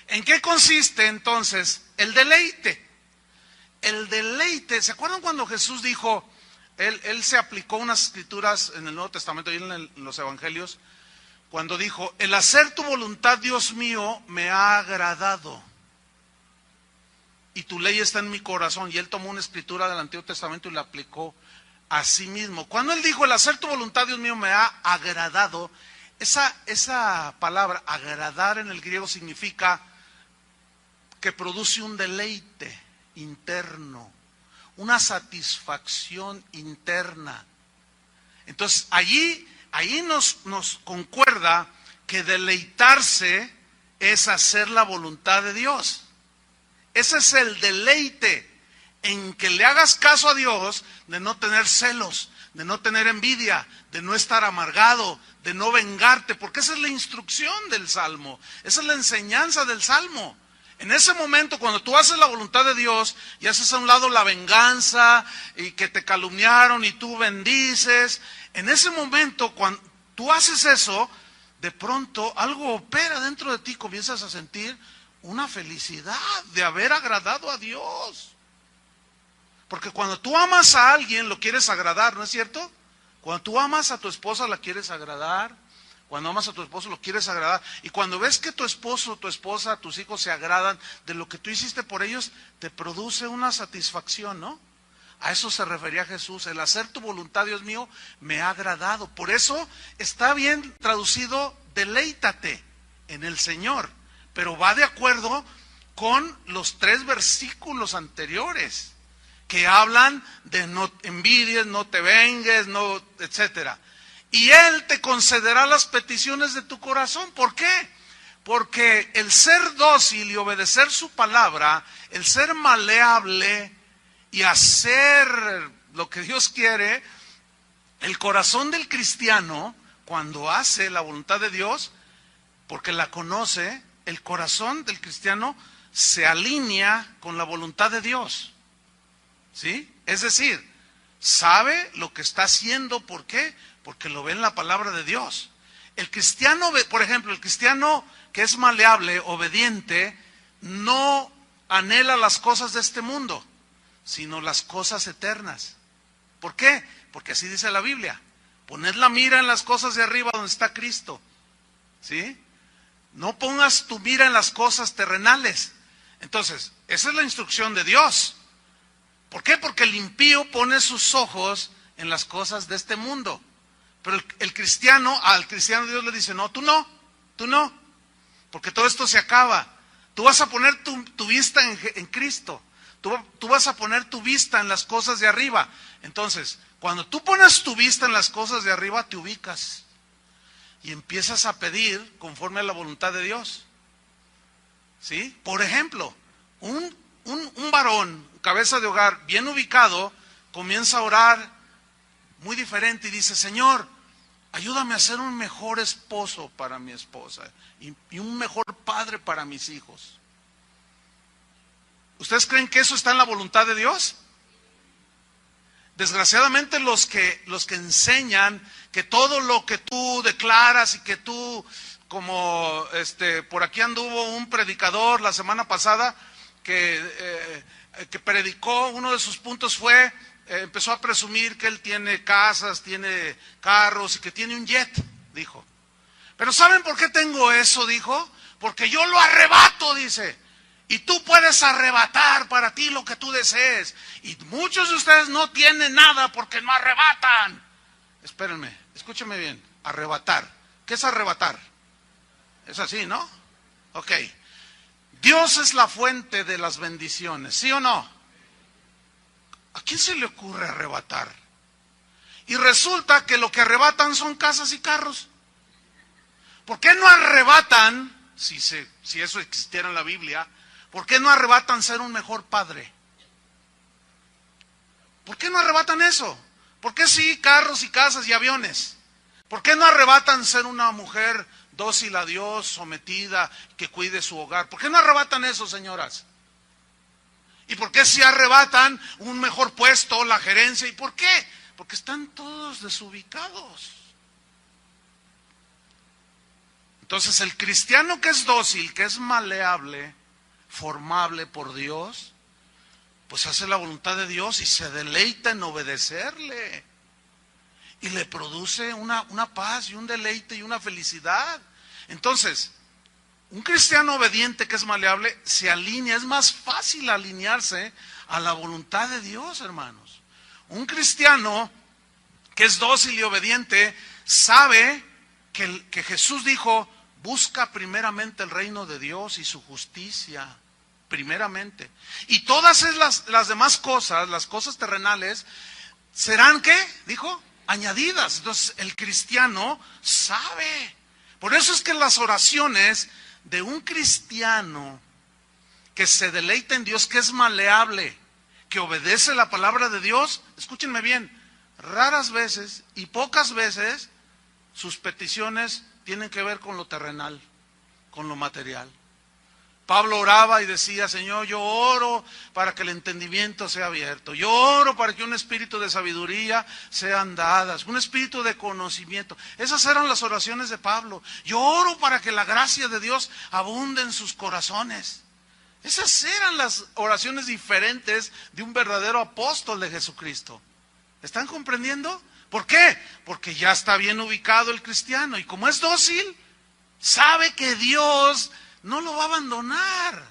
¿En qué consiste entonces el deleite? El deleite, ¿se acuerdan cuando Jesús dijo, él se aplicó unas escrituras en el Nuevo Testamento y en los Evangelios, cuando dijo, el hacer tu voluntad, Dios mío, me ha agradado, y tu ley está en mi corazón, y él tomó una escritura del Antiguo Testamento y la aplicó a sí mismo. Cuando él dijo, el hacer tu voluntad, Dios mío, me ha agradado, esa palabra, agradar en el griego, significa que produce un deleite interno, una satisfacción interna. Entonces, ahí nos concuerda que deleitarse es hacer la voluntad de Dios. Ese es el deleite, en que le hagas caso a Dios, de no tener celos, de no tener envidia, de no estar amargado, de no vengarte, porque esa es la instrucción del Salmo, esa es la enseñanza del Salmo. En ese momento, cuando tú haces la voluntad de Dios y haces a un lado la venganza y que te calumniaron y tú bendices, en ese momento, cuando tú haces eso, de pronto algo opera dentro de ti, comienzas a sentir una felicidad de haber agradado a Dios. Porque cuando tú amas a alguien, lo quieres agradar, ¿no es cierto? Cuando tú amas a tu esposa, la quieres agradar. Cuando amas a tu esposo, lo quieres agradar. Y cuando ves que tu esposo, tu esposa, tus hijos se agradan de lo que tú hiciste por ellos, te produce una satisfacción, ¿no? A eso se refería Jesús. El hacer tu voluntad, Dios mío, me ha agradado. Por eso está bien traducido, deleítate en el Señor. Pero va de acuerdo con los 3 versículos anteriores, que hablan de no envidies, no te vengues, no, etcétera. Y Él te concederá las peticiones de tu corazón. ¿Por qué? Porque el ser dócil y obedecer su palabra, el ser maleable y hacer lo que Dios quiere, el corazón del cristiano, cuando hace la voluntad de Dios, porque la conoce, el corazón del cristiano se alinea con la voluntad de Dios. ¿Sí? Es decir, sabe lo que está haciendo. ¿Por qué? Porque lo ve en la palabra de Dios. El cristiano, por ejemplo, el cristiano que es maleable, obediente, no anhela las cosas de este mundo, sino las cosas eternas. ¿Por qué? Porque así dice la Biblia. Poned la mira en las cosas de arriba donde está Cristo. ¿Sí? No pongas tu mira en las cosas terrenales. Entonces, esa es la instrucción de Dios. ¿Por qué? Porque el impío pone sus ojos en las cosas de este mundo. Pero al cristiano Dios le dice, no, tú no. Porque todo esto se acaba. Tú vas a poner tu vista en Cristo. Tú vas a poner tu vista en las cosas de arriba. Entonces, cuando tú pones tu vista en las cosas de arriba, te ubicas. Y empiezas a pedir conforme a la voluntad de Dios. ¿Sí? Por ejemplo, un varón, cabeza de hogar, bien ubicado, comienza a orar muy diferente y dice, Señor, ayúdame a ser un mejor esposo para mi esposa y un mejor padre para mis hijos. ¿Ustedes creen que eso está en la voluntad de Dios? Desgraciadamente los que enseñan que todo lo que tú declaras y que tú, como por aquí anduvo un predicador la semana pasada que predicó, uno de sus puntos fue, empezó a presumir que él tiene casas, tiene carros y que tiene un jet, dijo. Pero ¿saben por qué tengo eso? Dijo, porque yo lo arrebato, dice. Y tú puedes arrebatar para ti lo que tú desees. Y muchos de ustedes no tienen nada porque no arrebatan. Espérenme, escúchenme bien. Arrebatar. ¿Qué es arrebatar? Es así, ¿no? Ok. Dios es la fuente de las bendiciones, ¿sí o no? ¿A quién se le ocurre arrebatar? Y resulta que lo que arrebatan son casas y carros. ¿Por qué no arrebatan, si eso existiera en la Biblia, por qué no arrebatan ser un mejor padre? ¿Por qué no arrebatan eso? ¿Por qué sí carros y casas y aviones? ¿Por qué no arrebatan ser una mujer dócil a Dios, sometida, que cuide su hogar? ¿Por qué no arrebatan eso, señoras? ¿Y por qué sí arrebatan un mejor puesto, la gerencia? ¿Y por qué? Porque están todos desubicados. Entonces el cristiano que es dócil, que es maleable, formable por Dios, pues hace la voluntad de Dios y se deleita en obedecerle. Y le produce una paz y un deleite y una felicidad. Entonces, un cristiano obediente que es maleable se alinea, es más fácil alinearse a la voluntad de Dios, hermanos. Un cristiano que es dócil y obediente sabe que Jesús dijo, busca primeramente el reino de Dios y su justicia, primeramente. Y todas las demás cosas, las cosas terrenales, serán, ¿qué? Dijo, añadidas. Entonces el cristiano sabe. Por eso es que las oraciones de un cristiano que se deleita en Dios, que es maleable, que obedece la palabra de Dios, escúchenme bien, raras veces y pocas veces sus peticiones tienen que ver con lo terrenal, con lo material. Pablo oraba y decía, Señor, yo oro para que el entendimiento sea abierto. Yo oro para que un espíritu de sabiduría sean dadas, un espíritu de conocimiento. Esas eran las oraciones de Pablo. Yo oro para que la gracia de Dios abunde en sus corazones. Esas eran las oraciones diferentes de un verdadero apóstol de Jesucristo. ¿Están comprendiendo? ¿Por qué? Porque ya está bien ubicado el cristiano y como es dócil, sabe que Dios no lo va a abandonar.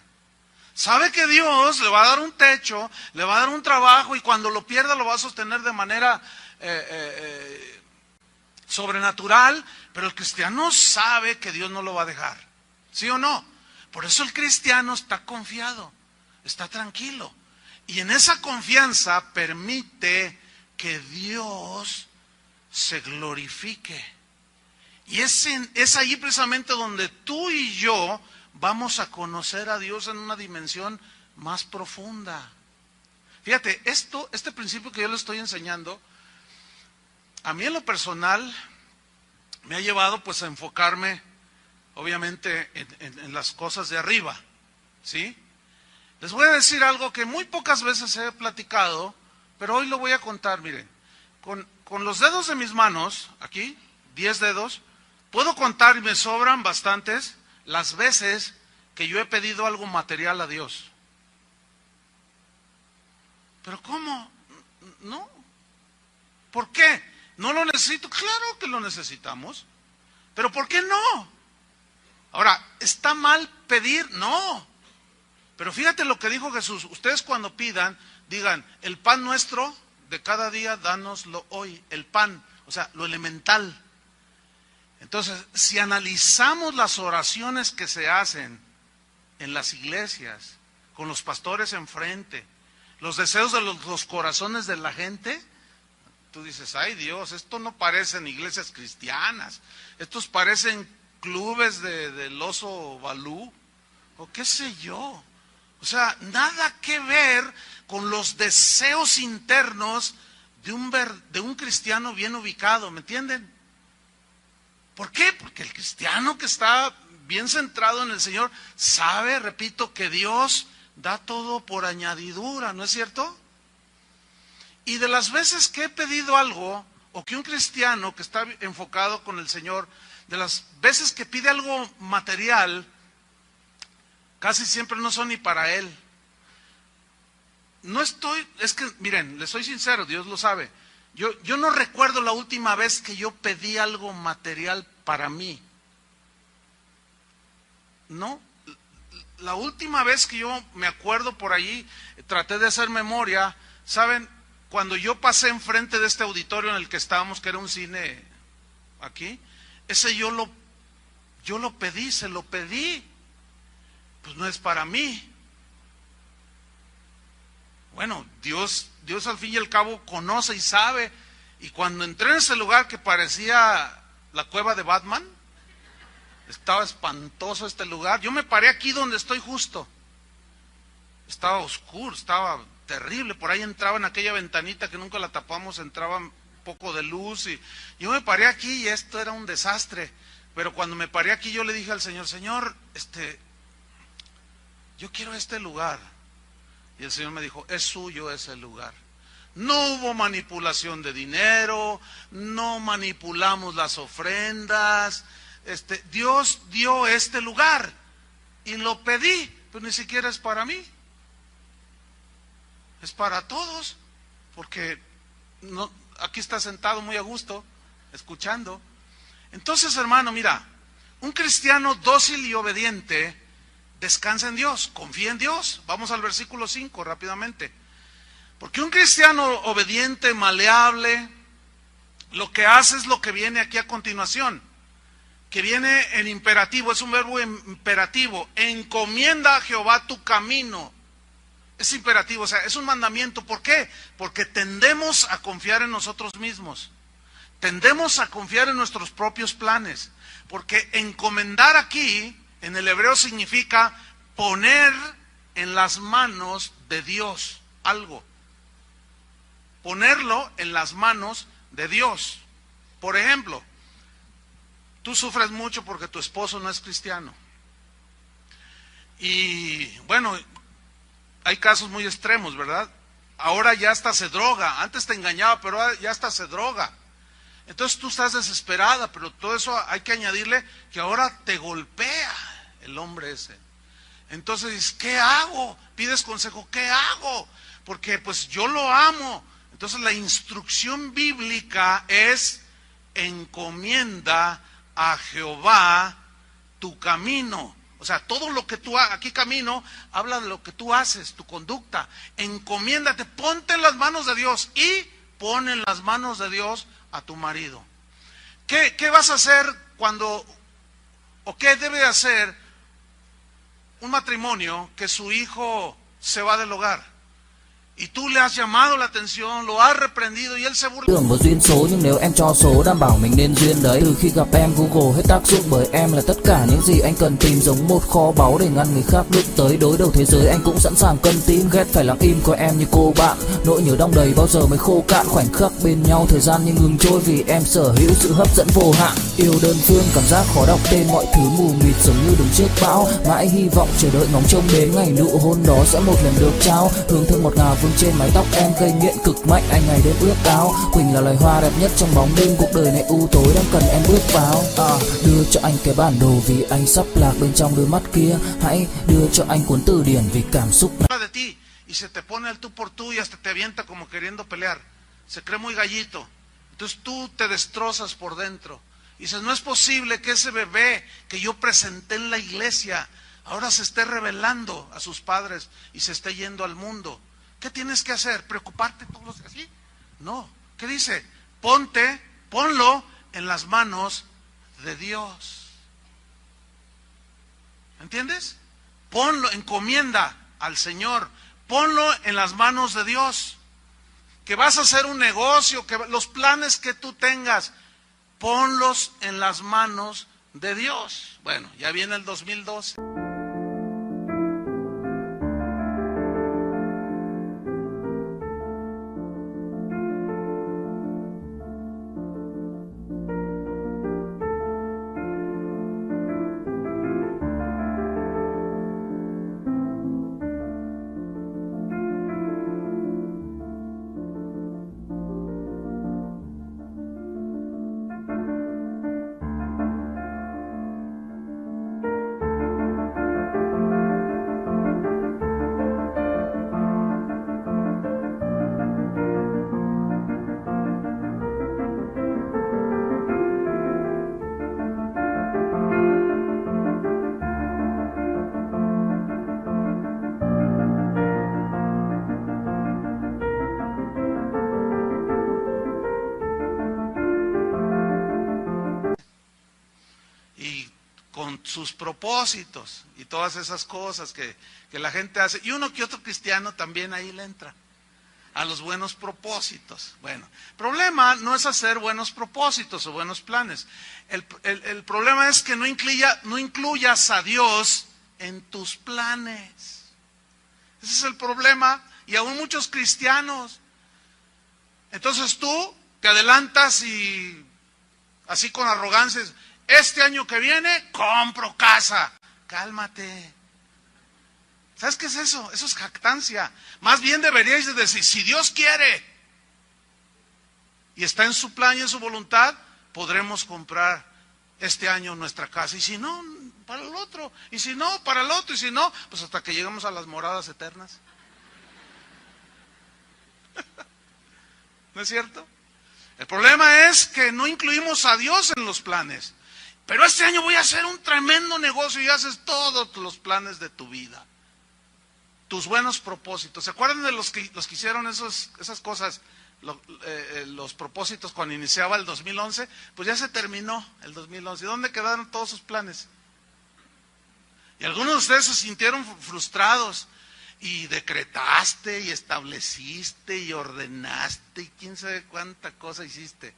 Sabe que Dios le va a dar un techo, le va a dar un trabajo y cuando lo pierda lo va a sostener de manera sobrenatural, pero el cristiano sabe que Dios no lo va a dejar. ¿Sí o no? Por eso el cristiano está confiado, está tranquilo. Y en esa confianza permite que Dios se glorifique. Y es ahí precisamente donde tú y yo vamos a conocer a Dios en una dimensión más profunda. Fíjate, este principio que yo le estoy enseñando, a mí en lo personal me ha llevado pues a enfocarme obviamente en las cosas de arriba, ¿sí? Les voy a decir algo que muy pocas veces he platicado, pero hoy lo voy a contar, miren. Con los dedos de mis manos, aquí, 10 dedos, puedo contar, y me sobran bastantes, las veces que yo he pedido algo material a Dios. ¿Pero cómo? No. ¿Por qué? ¿No lo necesito? Claro que lo necesitamos. ¿Pero por qué no? Ahora, ¿está mal pedir? No. Pero fíjate lo que dijo Jesús. Ustedes cuando pidan, digan, el pan nuestro de cada día, dánoslo hoy. El pan, o sea, lo elemental. Entonces, si analizamos las oraciones que se hacen en las iglesias, con los pastores enfrente, los deseos de los corazones de la gente, tú dices, ay Dios, esto no parecen iglesias cristianas, estos parecen clubes del oso Balú, o qué sé yo. O sea, nada que ver con los deseos internos de un cristiano bien ubicado, ¿me entienden? ¿Por qué? Porque el cristiano que está bien centrado en el Señor sabe, repito, que Dios da todo por añadidura, ¿no es cierto? Y de las veces que he pedido algo, o que un cristiano que está enfocado con el Señor, de las veces que pide algo material, casi siempre no son ni para él. Es que, miren, les soy sincero, Dios lo sabe. Yo no recuerdo la última vez que yo pedí algo material para mí. No, la última vez que yo me acuerdo por ahí, traté de hacer memoria, ¿saben? Cuando yo pasé enfrente de este auditorio en el que estábamos, que era un cine aquí, ese yo lo pedí, se lo pedí. Pues no es para mí. Bueno, Dios al fin y al cabo conoce y sabe. Y cuando entré en ese lugar que parecía la cueva de Batman, estaba espantoso este lugar. Yo me paré aquí donde estoy justo. Estaba oscuro, estaba terrible. Por ahí entraba en aquella ventanita que nunca la tapamos, entraba un poco de luz. Y yo me paré aquí y esto era un desastre. Pero cuando me paré aquí yo le dije al Señor, Señor, yo quiero este lugar. Y el Señor me dijo, es suyo ese lugar. No hubo manipulación de dinero, no manipulamos las ofrendas. Dios dio este lugar y lo pedí, pero ni siquiera es para mí. Es para todos, porque no, aquí está sentado muy a gusto, escuchando. Entonces, hermano, mira, un cristiano dócil y obediente descansa en Dios, confía en Dios. Vamos al versículo 5 rápidamente. Porque un cristiano obediente, maleable, lo que hace es lo que viene aquí a continuación, que viene en imperativo, es un verbo imperativo. Encomienda a Jehová tu camino. Es imperativo, o sea, es un mandamiento. ¿Por qué? Porque tendemos a confiar en nosotros mismos. Tendemos a confiar en nuestros propios planes. Porque encomendar aquí, en el hebreo significa poner en las manos de Dios algo. Ponerlo en las manos de Dios. Por ejemplo, tú sufres mucho porque tu esposo no es cristiano. Y bueno, hay casos muy extremos, ¿verdad? Ahora ya hasta se droga. Antes te engañaba, pero ahora ya hasta se droga. Entonces tú estás desesperada, pero todo eso hay que añadirle que ahora te golpea el hombre ese. Entonces dices, ¿qué hago? Pides consejo, ¿qué hago? Porque pues yo lo amo. Entonces la instrucción bíblica es: encomienda a Jehová tu camino. O sea, todo lo que tú hagas, aquí camino, habla de lo que tú haces, tu conducta. Encomiéndate, ponte en las manos de Dios y pon en las manos de Dios a tu marido. ¿Qué vas a hacer cuando, o qué debe hacer un matrimonio que su hijo se va del hogar? Y tú le has llamado la atención, lo has reprendido y él se burla. Tưởng vào duyên số nhưng nếu em cho số đảm bảo mình nên duyên đấy. Từ khi gặp em Google hết tác dụng bởi em là tất cả những gì anh cần tìm, giống một kho báu để ngăn người khác đụng tới. Đối đầu thế giới anh cũng sẵn sàng cân tím, ghét phải lặng im coi em như cô bạn. Nỗi nhớ đong đầy bao giờ mới khô cạn, khoảnh khắc bên nhau thời gian như ngừng trôi vì em sở hữu sự hấp dẫn vô hạn. Yêu đơn phương cảm giác khó đọc tên, mọi thứ mù mịt giống như đứng trước bão. Mãi hy vọng chờ đợi ngóng trông đến ngày nụ hôn đó sẽ một lần được trao. Hương thơm ngọt ngào vương trên mái tóc em, gây nghiện cực mạnh anh ngày đêm ước ao. Quỳnh là loài hoa đẹp nhất trong bóng đêm, cuộc đời này u tối đang cần em bước vào. Đưa cho anh cái bản đồ vì anh sắp lạc bên trong đôi mắt kia. Hãy đưa cho anh cuốn từ điển vì cảm xúc này. De ti y se te pone el tú por tú y hasta te avienta como queriendo pelear. Se cree muy gallito. Entonces tú te destrozas por dentro. Y dices, no es posible que ese bebé que yo presenté en la iglesia ahora se esté rebelando a sus padres y se esté yendo al mundo. ¿Qué tienes que hacer? ¿Preocuparte todos los días así? No. ¿Qué dice? Ponlo en las manos de Dios. ¿Entiendes? Ponlo, encomienda al Señor. Ponlo en las manos de Dios. Que vas a hacer un negocio, que los planes que tú tengas, ponlos en las manos de Dios. Bueno, ya viene el 2012. Con sus propósitos y todas esas cosas que la gente hace, y uno que otro cristiano también ahí le entra a los buenos propósitos. Bueno, el problema no es hacer buenos propósitos o buenos planes, el problema es que no incluyas a Dios en tus planes. Ese es el problema, y aún muchos cristianos. Entonces tú te adelantas y así con arrogancia, este año que viene compro casa. Cálmate. ¿Sabes qué es eso? Eso es jactancia. Más bien deberíais de decir, si Dios quiere y está en su plan y en su voluntad, podremos comprar este año nuestra casa. Y si no, para el otro. Y si no, para el otro. Y si no, pues hasta que lleguemos a las moradas eternas. ¿No es cierto? El problema es que no incluimos a Dios en los planes. Pero este año voy a hacer un tremendo negocio y haces todos los planes de tu vida. Tus buenos propósitos. ¿Se acuerdan de los que hicieron esas cosas, los propósitos cuando iniciaba el 2011? Pues ya se terminó el 2011. ¿Y dónde quedaron todos sus planes? Y algunos de ustedes se sintieron frustrados y decretaste y estableciste y ordenaste y quién sabe cuánta cosa hiciste.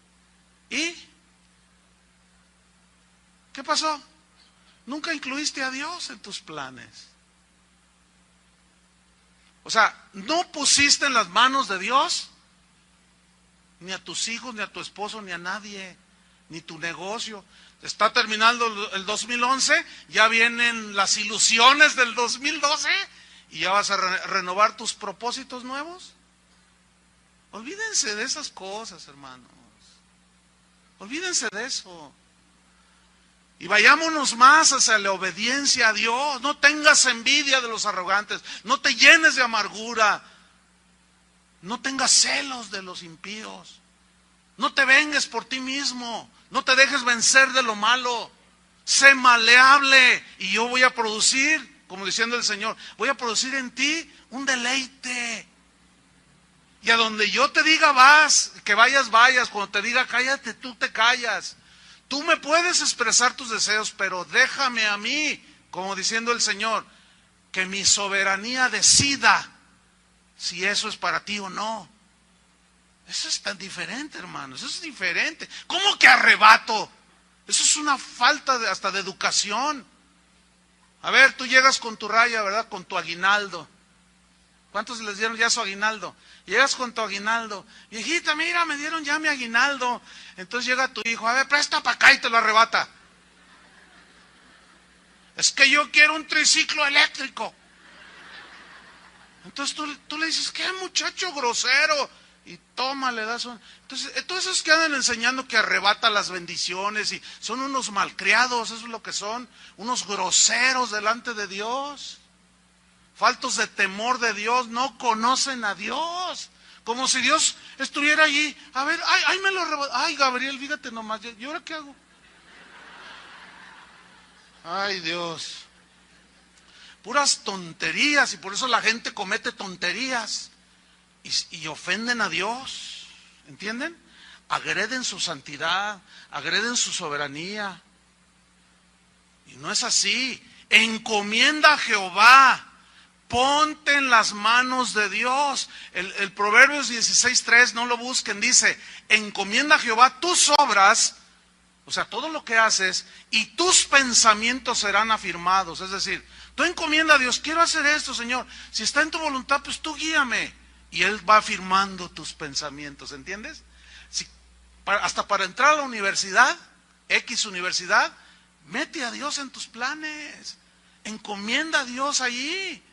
¿Y qué pasó? Nunca incluiste a Dios en tus planes. O sea, no pusiste en las manos de Dios ni a tus hijos, ni a tu esposo, ni a nadie, ni tu negocio. Está terminando el 2011, ya vienen las ilusiones del 2012 y ya vas a renovar tus propósitos nuevos. Olvídense de esas cosas, hermanos. Olvídense de eso. Y vayámonos más hacia la obediencia a Dios. No tengas envidia de los arrogantes. No te llenes de amargura. No tengas celos de los impíos. No te vengues por ti mismo. No te dejes vencer de lo malo. Sé maleable y yo voy a producir, como diciendo el Señor, voy a producir en ti un deleite. Y a donde yo te diga vas, que vayas, vayas. Cuando te diga cállate, tú te callas. Tú me puedes expresar tus deseos, pero déjame a mí, como diciendo el Señor, que mi soberanía decida si eso es para ti o no. Eso es tan diferente, hermanos, eso es diferente. ¿Cómo que arrebato? Eso es una falta hasta de educación. A ver, tú llegas con tu raya, ¿verdad? Con tu aguinaldo. ¿Cuántos les dieron ya su aguinaldo? Llegas con tu aguinaldo. Viejita, mira, me dieron ya mi aguinaldo. Entonces llega tu hijo, a ver, presta para acá y te lo arrebata. Es que yo quiero un triciclo eléctrico. Entonces tú le dices, ¿qué muchacho grosero? Y toma, le das un... Entonces, todos esos que andan enseñando que arrebata las bendiciones y son unos malcriados, eso es lo que son, unos groseros delante de Dios. Faltos de temor de Dios, no conocen a Dios. Como si Dios estuviera allí. A ver, ay, me lo arrebató. Ay, Gabriel, fíjate nomás, ¿y ahora qué hago? Ay, Dios. Puras tonterías, y por eso la gente comete tonterías. Y ofenden a Dios. ¿Entienden? Agreden su santidad, agreden su soberanía. Y no es así. Encomienda a Jehová. Ponte en las manos de Dios. El Proverbios 16:3, no lo busquen, dice, encomienda a Jehová tus obras, o sea, todo lo que haces, y tus pensamientos serán afirmados. Es decir, tú encomienda a Dios, quiero hacer esto, Señor. Si está en tu voluntad, pues tú guíame. Y Él va afirmando tus pensamientos, ¿entiendes? Hasta para entrar a la universidad, X universidad, mete a Dios en tus planes. Encomienda a Dios allí.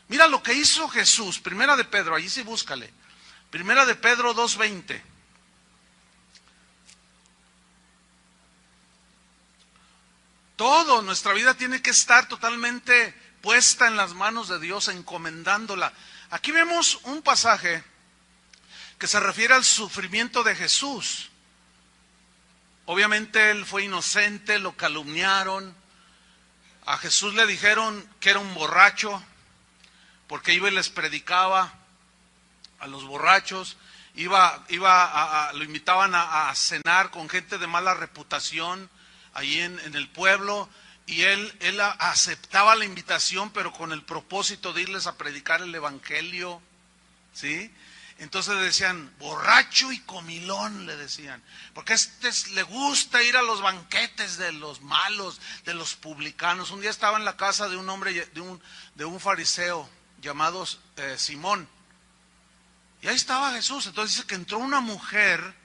Mira lo que hizo Jesús, Primera de Pedro, allí sí búscale. Primera de Pedro 2:20. Todo, nuestra vida tiene que estar totalmente puesta en las manos de Dios, encomendándola. Aquí vemos un pasaje que se refiere al sufrimiento de Jesús. Obviamente Él fue inocente, lo calumniaron. A Jesús le dijeron que era un borracho, porque iba y les predicaba a los borrachos, lo invitaban a cenar con gente de mala reputación allí en el pueblo, y él aceptaba la invitación, pero con el propósito de irles a predicar el evangelio, ¿sí? Entonces le decían, borracho y comilón, le decían, porque le gusta ir a los banquetes de los malos, de los publicanos. Un día estaba en la casa de un hombre, de un fariseo, llamado Simón, y ahí estaba Jesús. Entonces dice que entró una mujer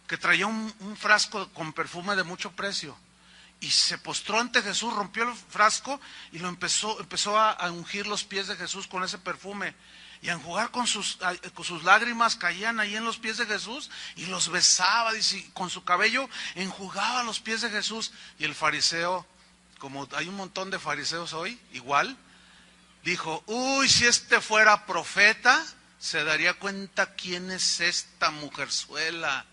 que traía un frasco con perfume de mucho precio, y se postró ante Jesús, rompió el frasco y lo empezó a ungir los pies de Jesús con ese perfume, y a enjugar con sus lágrimas, caían ahí en los pies de Jesús y los besaba, dice, con su cabello enjugaba los pies de Jesús. Y el fariseo, como hay un montón de fariseos hoy, igual, dijo, uy, si este fuera profeta, se daría cuenta quién es esta mujerzuela.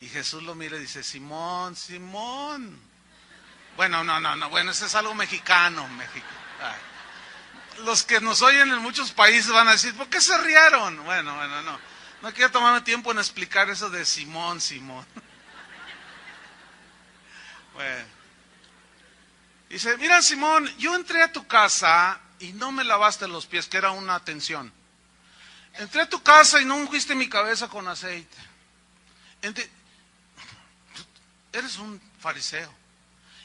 Y Jesús lo mira y dice, Simón, Simón. Bueno, no, bueno, ese es algo mexicano. Los que nos oyen en muchos países van a decir, ¿por qué se rieron? Bueno, no quiero tomarme tiempo en explicar eso de Simón. Bueno. Dice, mira, Simón, yo entré a tu casa y no me lavaste los pies, que era una atención. Entré a tu casa y no ungiste mi cabeza con aceite. Eres un fariseo.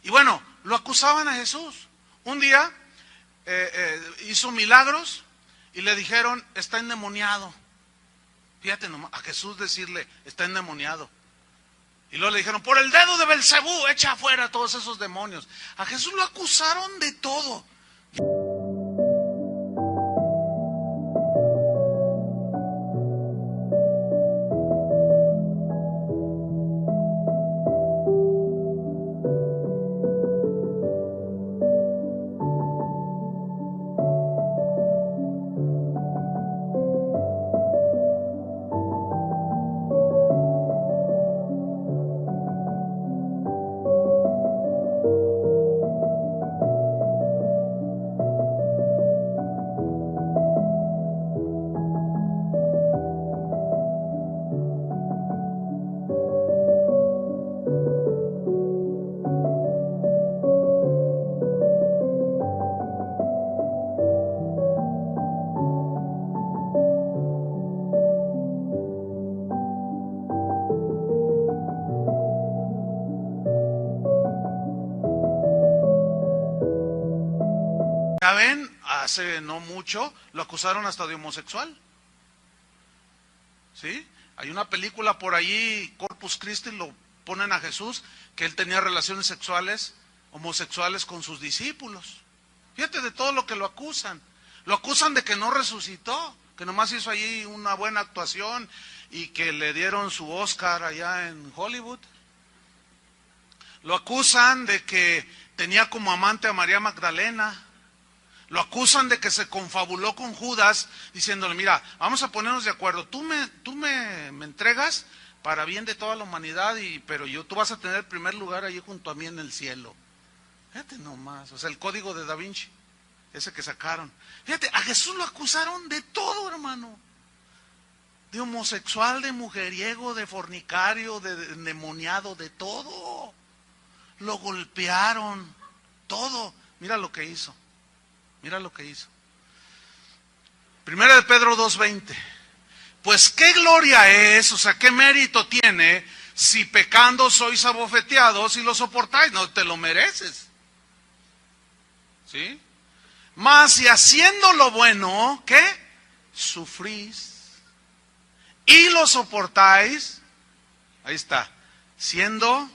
Y bueno, lo acusaban a Jesús. Un día hizo milagros y le dijeron, está endemoniado. Fíjate nomás, a Jesús decirle, está endemoniado. Y luego le dijeron, por el dedo de Belcebú, echa afuera a todos esos demonios. A Jesús lo acusaron de todo. Ya ven, hace no mucho lo acusaron hasta de homosexual. ¿Sí? Hay una película por ahí, Corpus Christi, lo ponen a Jesús, que él tenía relaciones sexuales, homosexuales con sus discípulos. Fíjate de todo lo que lo acusan. Lo acusan de que no resucitó, que nomás hizo allí una buena actuación y que le dieron su Oscar allá en Hollywood. Lo acusan de que tenía como amante a María Magdalena. Lo acusan de que se confabuló con Judas, diciéndole, mira, vamos a ponernos de acuerdo, tú me entregas para bien de toda la humanidad, pero tú vas a tener el primer lugar allí junto a mí en el cielo. Fíjate nomás, o sea, el código de Da Vinci, ese que sacaron. Fíjate, a Jesús lo acusaron de todo, hermano. De homosexual, de mujeriego, de fornicario, de endemoniado, de todo. Lo golpearon, todo. Mira lo que hizo. Mira lo que hizo. Primera de Pedro 2:20. Pues qué gloria es, o sea, qué mérito tiene si pecando sois abofeteados y lo soportáis. No te lo mereces. ¿Sí? Mas si haciendo lo bueno, ¿qué? Sufrís y lo soportáis. Ahí está. Siendo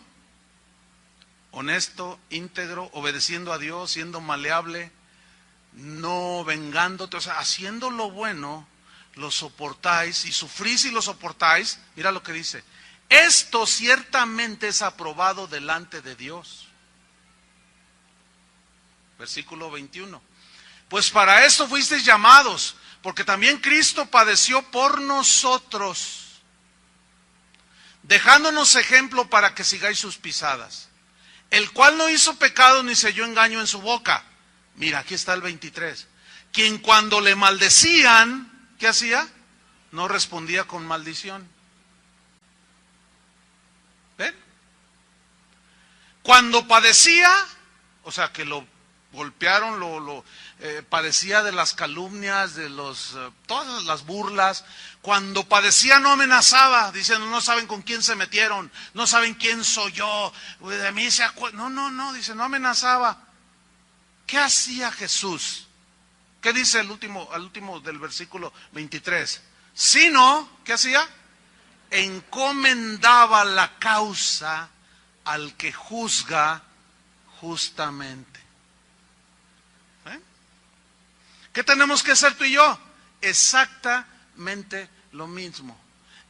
honesto, íntegro, obedeciendo a Dios, siendo maleable, no vengándote, o sea, haciendo lo bueno, lo soportáis, y sufrís y lo soportáis. Mira lo que dice, esto ciertamente es aprobado delante de Dios. Versículo 21. Pues para esto fuisteis llamados, porque también Cristo padeció por nosotros, dejándonos ejemplo para que sigáis sus pisadas, el cual no hizo pecado ni selló engaño en su boca. Mira, aquí está el 23. Quien cuando le maldecían, ¿qué hacía? No respondía con maldición. ¿Ven? Cuando padecía, o sea que lo golpearon, padecía de las calumnias, de todas las burlas. Cuando padecía no amenazaba, diciendo, no saben con quién se metieron, no saben quién soy yo, de mí se acuerdan. No, dice, no amenazaba. ¿Qué hacía Jesús? ¿Qué dice al último del versículo 23? Sino, ¿qué hacía? Encomendaba la causa al que juzga justamente. ¿Eh? ¿Qué tenemos que hacer tú y yo? Exactamente lo mismo.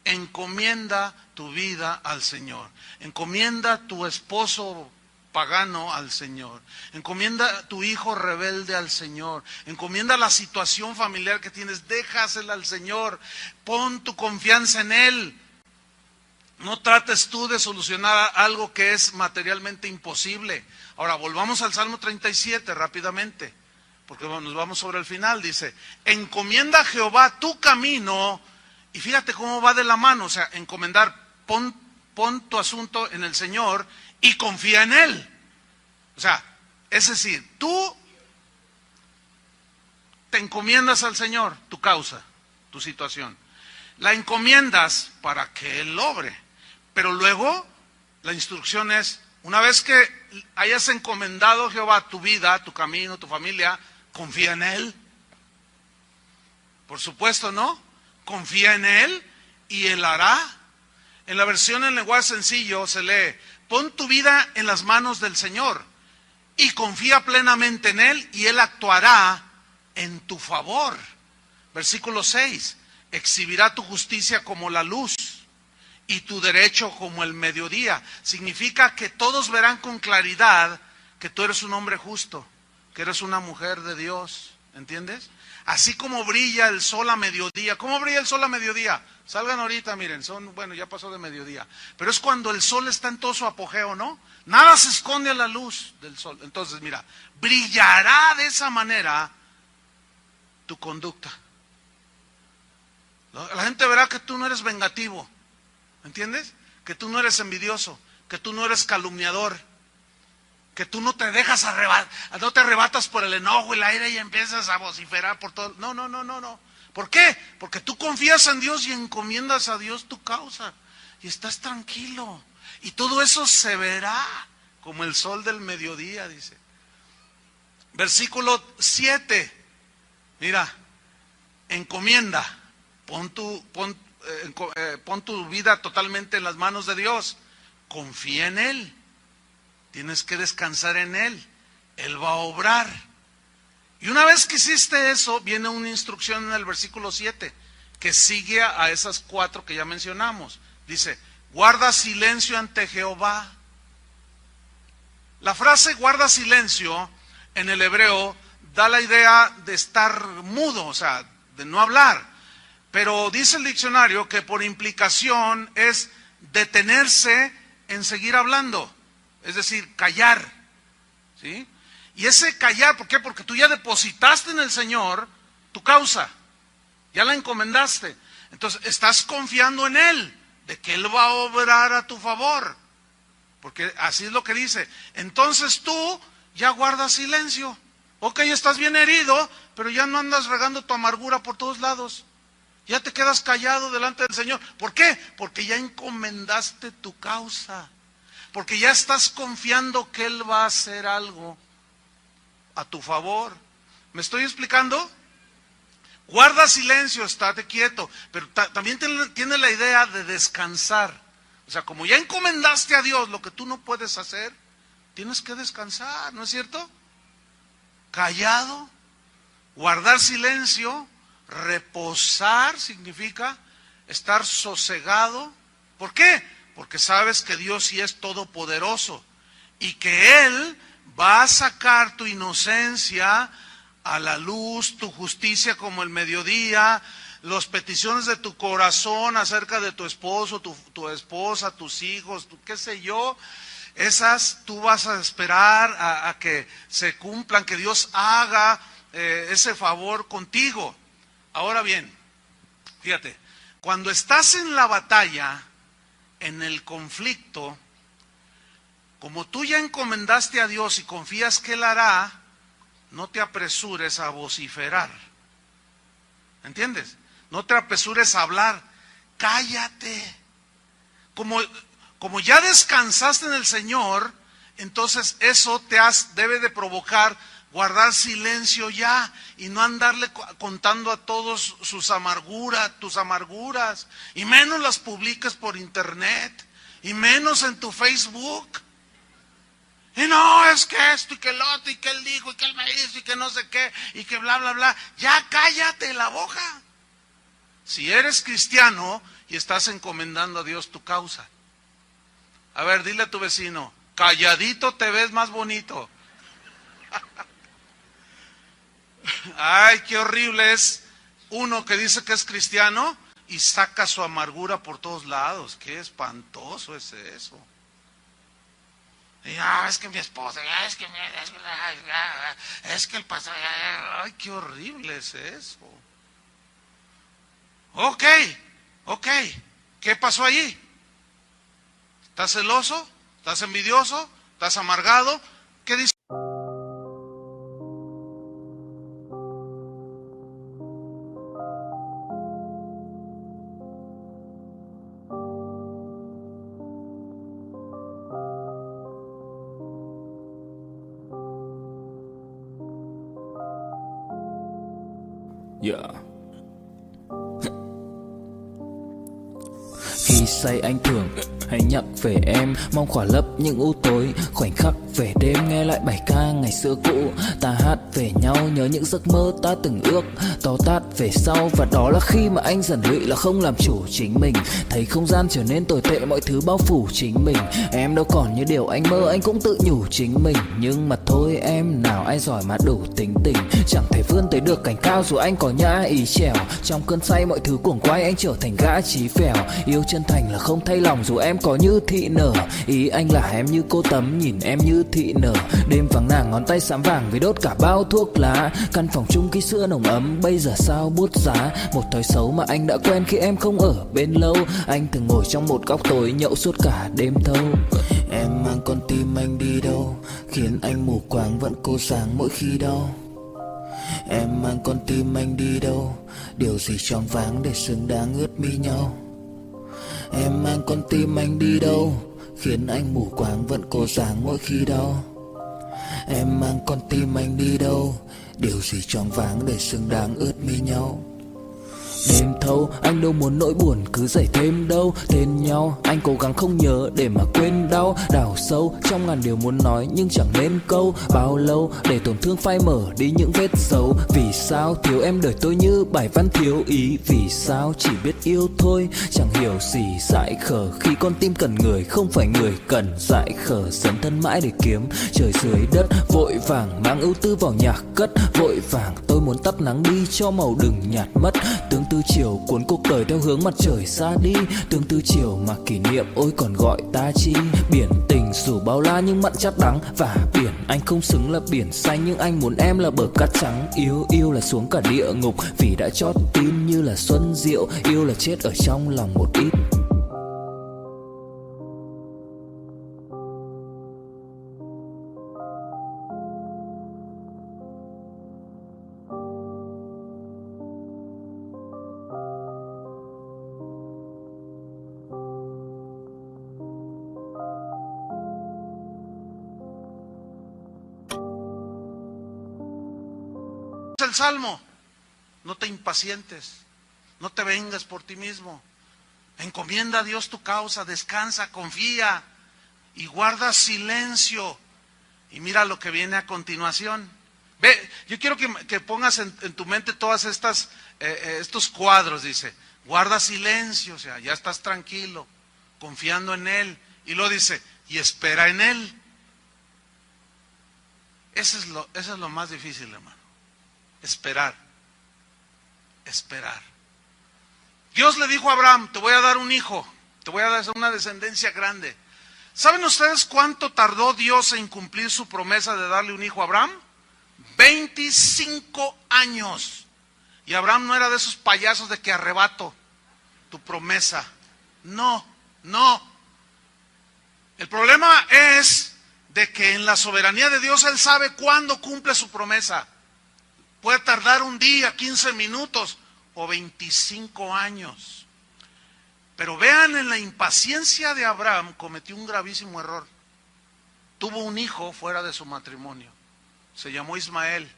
Encomienda tu vida al Señor. Encomienda tu esposo pagano al Señor. Encomienda a tu hijo rebelde al Señor. Encomienda la situación familiar que tienes, déjasela al Señor. Pon tu confianza en Él. No trates tú de solucionar algo que es materialmente imposible. Ahora, volvamos al Salmo 37 rápidamente, porque nos vamos sobre el final. Dice, encomienda a Jehová tu camino, y fíjate cómo va de la mano, o sea, encomendar, pon tu asunto en el Señor y confía en Él. O sea, es decir, tú te encomiendas al Señor, tu causa, tu situación. La encomiendas para que Él obre. Pero luego, la instrucción es, una vez que hayas encomendado a Jehová tu vida, tu camino, tu familia, confía en Él. Por supuesto, ¿no? Confía en Él y Él hará. En la versión en lenguaje sencillo se lee: pon tu vida en las manos del Señor y confía plenamente en Él y Él actuará en tu favor. Versículo 6, exhibirá tu justicia como la luz y tu derecho como el mediodía. Significa que todos verán con claridad que tú eres un hombre justo, que eres una mujer de Dios, ¿entiendes? Así como brilla el sol a mediodía. ¿Cómo brilla el sol a mediodía? Salgan ahorita, miren, bueno, ya pasó de mediodía. Pero es cuando el sol está en todo su apogeo, ¿no? Nada se esconde a la luz del sol. Entonces, mira, brillará de esa manera tu conducta. La gente verá que tú no eres vengativo, ¿entiendes? Que tú no eres envidioso, que tú no eres calumniador, que tú no te dejas no te arrebatas por el enojo y la ira y empiezas a vociferar por todo. No. ¿Por qué? Porque tú confías en Dios y encomiendas a Dios tu causa y estás tranquilo. Y todo eso se verá como el sol del mediodía, dice. Versículo 7. Mira, encomienda. Pon tu vida totalmente en las manos de Dios. Confía en Él. Tienes que descansar en Él. Él va a obrar. Y una vez que hiciste eso, viene una instrucción en el versículo 7, que sigue a esas 4 que ya mencionamos. Dice: guarda silencio ante Jehová. La frase guarda silencio en el hebreo da la idea de estar mudo, o sea, de no hablar. Pero dice el diccionario que por implicación es detenerse en seguir hablando, es decir, callar, ¿sí? Y ese callar, ¿por qué? Porque tú ya depositaste en el Señor tu causa, ya la encomendaste. Entonces, estás confiando en Él, de que Él va a obrar a tu favor, porque así es lo que dice. Entonces tú ya guardas silencio. Ok, estás bien herido, pero ya no andas regando tu amargura por todos lados. Ya te quedas callado delante del Señor. ¿Por qué? Porque ya encomendaste tu causa. Porque ya estás confiando que Él va a hacer algo a tu favor. ¿Me estoy explicando? Guarda silencio, estate quieto. Pero también tiene la idea de descansar. O sea, como ya encomendaste a Dios lo que tú no puedes hacer, tienes que descansar, ¿no es cierto? Callado, guardar silencio, reposar significa estar sosegado. ¿Por qué? Porque sabes que Dios sí es todopoderoso y que Él va a sacar tu inocencia a la luz, tu justicia como el mediodía, las peticiones de tu corazón acerca de tu esposo, tu esposa, tus hijos, qué sé yo. Esas tú vas a esperar a que se cumplan, que Dios haga ese favor contigo. Ahora bien, fíjate, cuando estás en la batalla, en el conflicto, como tú ya encomendaste a Dios y confías que Él hará, no te apresures a vociferar. ¿Entiendes? No te apresures a hablar. Cállate. Como ya descansaste en el Señor, entonces eso debe de provocar guardar silencio ya y no andarle contando a todos tus amarguras, y menos las publiques por internet, y menos en tu Facebook. Y no, es que esto y que el otro y que él dijo y que él me hizo y que no sé qué y que bla, bla, bla. Ya cállate la boca. Si eres cristiano y estás encomendando a Dios tu causa. A ver, dile a tu vecino: calladito te ves más bonito. Ay, qué horrible es uno que dice que es cristiano y saca su amargura por todos lados. Qué espantoso es eso. Y, es que mi esposa, es que el pasado, ay, qué horrible es eso. Ok, ¿qué pasó allí? ¿Estás celoso? ¿Estás envidioso? ¿Estás amargado? ¿Qué dice? Yeah. khi say anh thường hay nhắc về em, mong khỏa lấp những u tối. Khoảnh khắc về đêm nghe lại bài ca ngày xưa cũ, ta hát về nhau nhớ những giấc mơ ta từng ước. To tát về sau và đó là khi mà anh dần lụy là không làm chủ chính mình. Thấy không gian trở nên tồi tệ, mọi thứ bao phủ chính mình. Em đâu còn như điều anh mơ, anh cũng tự nhủ chính mình. Nhưng mà thôi em, nào ai giỏi mà đủ tính tình, chẳng thể vươn tới được cảnh cao dù anh có nhã ý trèo. Trong cơn say mọi thứ cuồng quay, anh trở thành gã chí phèo. Yêu chân thành là không thay lòng dù em có như thị nở. Ý anh là em như cô tấm, nhìn em như thị nở. Đêm vắng nàng ngón tay xám vàng vì đốt cả bao thuốc lá. Căn phòng chung ký sữa nồng ấm bây giờ sao bút giá. Một thói xấu mà anh đã quen khi em không ở bên lâu. Anh thường ngồi trong một góc tối nhậu suốt cả đêm thâu. Em mang con tim anh đi đâu, khiến anh mù quáng vẫn cố sáng mỗi khi đau. Em mang con tim anh đi đâu, điều gì choáng váng để xứng đáng ướt mi nhau. Em mang con tim anh đi đâu, khiến anh mù quáng vẫn cố sáng mỗi khi đau. Em mang con tim anh đi đâu, điều gì choáng váng để xứng đáng ướt mi nhau. Đêm thâu anh đâu muốn nỗi buồn cứ dậy thêm đâu. Tên nhau anh cố gắng không nhớ để mà quên đau. Đào sâu trong ngàn điều muốn nói nhưng chẳng nên câu. Bao lâu để tổn thương phai mở đi những vết dấu. Vì sao thiếu em đời tôi như bài văn thiếu ý. Vì sao chỉ biết yêu thôi, chẳng hiểu gì dại khờ. Khi con tim cần người không phải người cần dại khờ. Dấn thân mãi để kiếm trời dưới đất. Vội vàng mang ưu tư vào nhạc cất. Vội vàng tôi muốn tắt nắng đi cho màu đừng nhạt mất. Tương tư chiều cuốn cuộc đời theo hướng mặt trời xa đi. Tương tư chiều mà kỷ niệm ôi còn gọi ta chi. Biển tình dù bao la nhưng mặn chát đắng. Và biển anh không xứng là biển xanh, nhưng anh muốn em là bờ cát trắng. Yêu là xuống cả địa ngục vì đã chót tin như là xuân diệu. Yêu là chết ở trong lòng một ít. El Salmo: no te impacientes, no te vengas por ti mismo, encomienda a Dios tu causa, descansa, confía y guarda silencio. Y mira lo que viene a continuación. Ve, yo quiero que pongas en tu mente todas estos cuadros. Dice, guarda silencio, o sea, ya estás tranquilo, confiando en Él. Y luego dice, y espera en Él. Eso es lo más difícil, hermano. Esperar. Dios le dijo a Abraham, te voy a dar un hijo, te voy a dar una descendencia grande. ¿Saben ustedes cuánto tardó Dios en cumplir su promesa de darle un hijo a Abraham? 25 años. Y Abraham no era de esos payasos de que arrebato tu promesa. No. El problema es de que en la soberanía de Dios Él sabe cuándo cumple su promesa. Puede tardar un día, 15 minutos o 25 años. Pero vean, en la impaciencia de Abraham cometió un gravísimo error. Tuvo un hijo fuera de su matrimonio. Se llamó Ismael.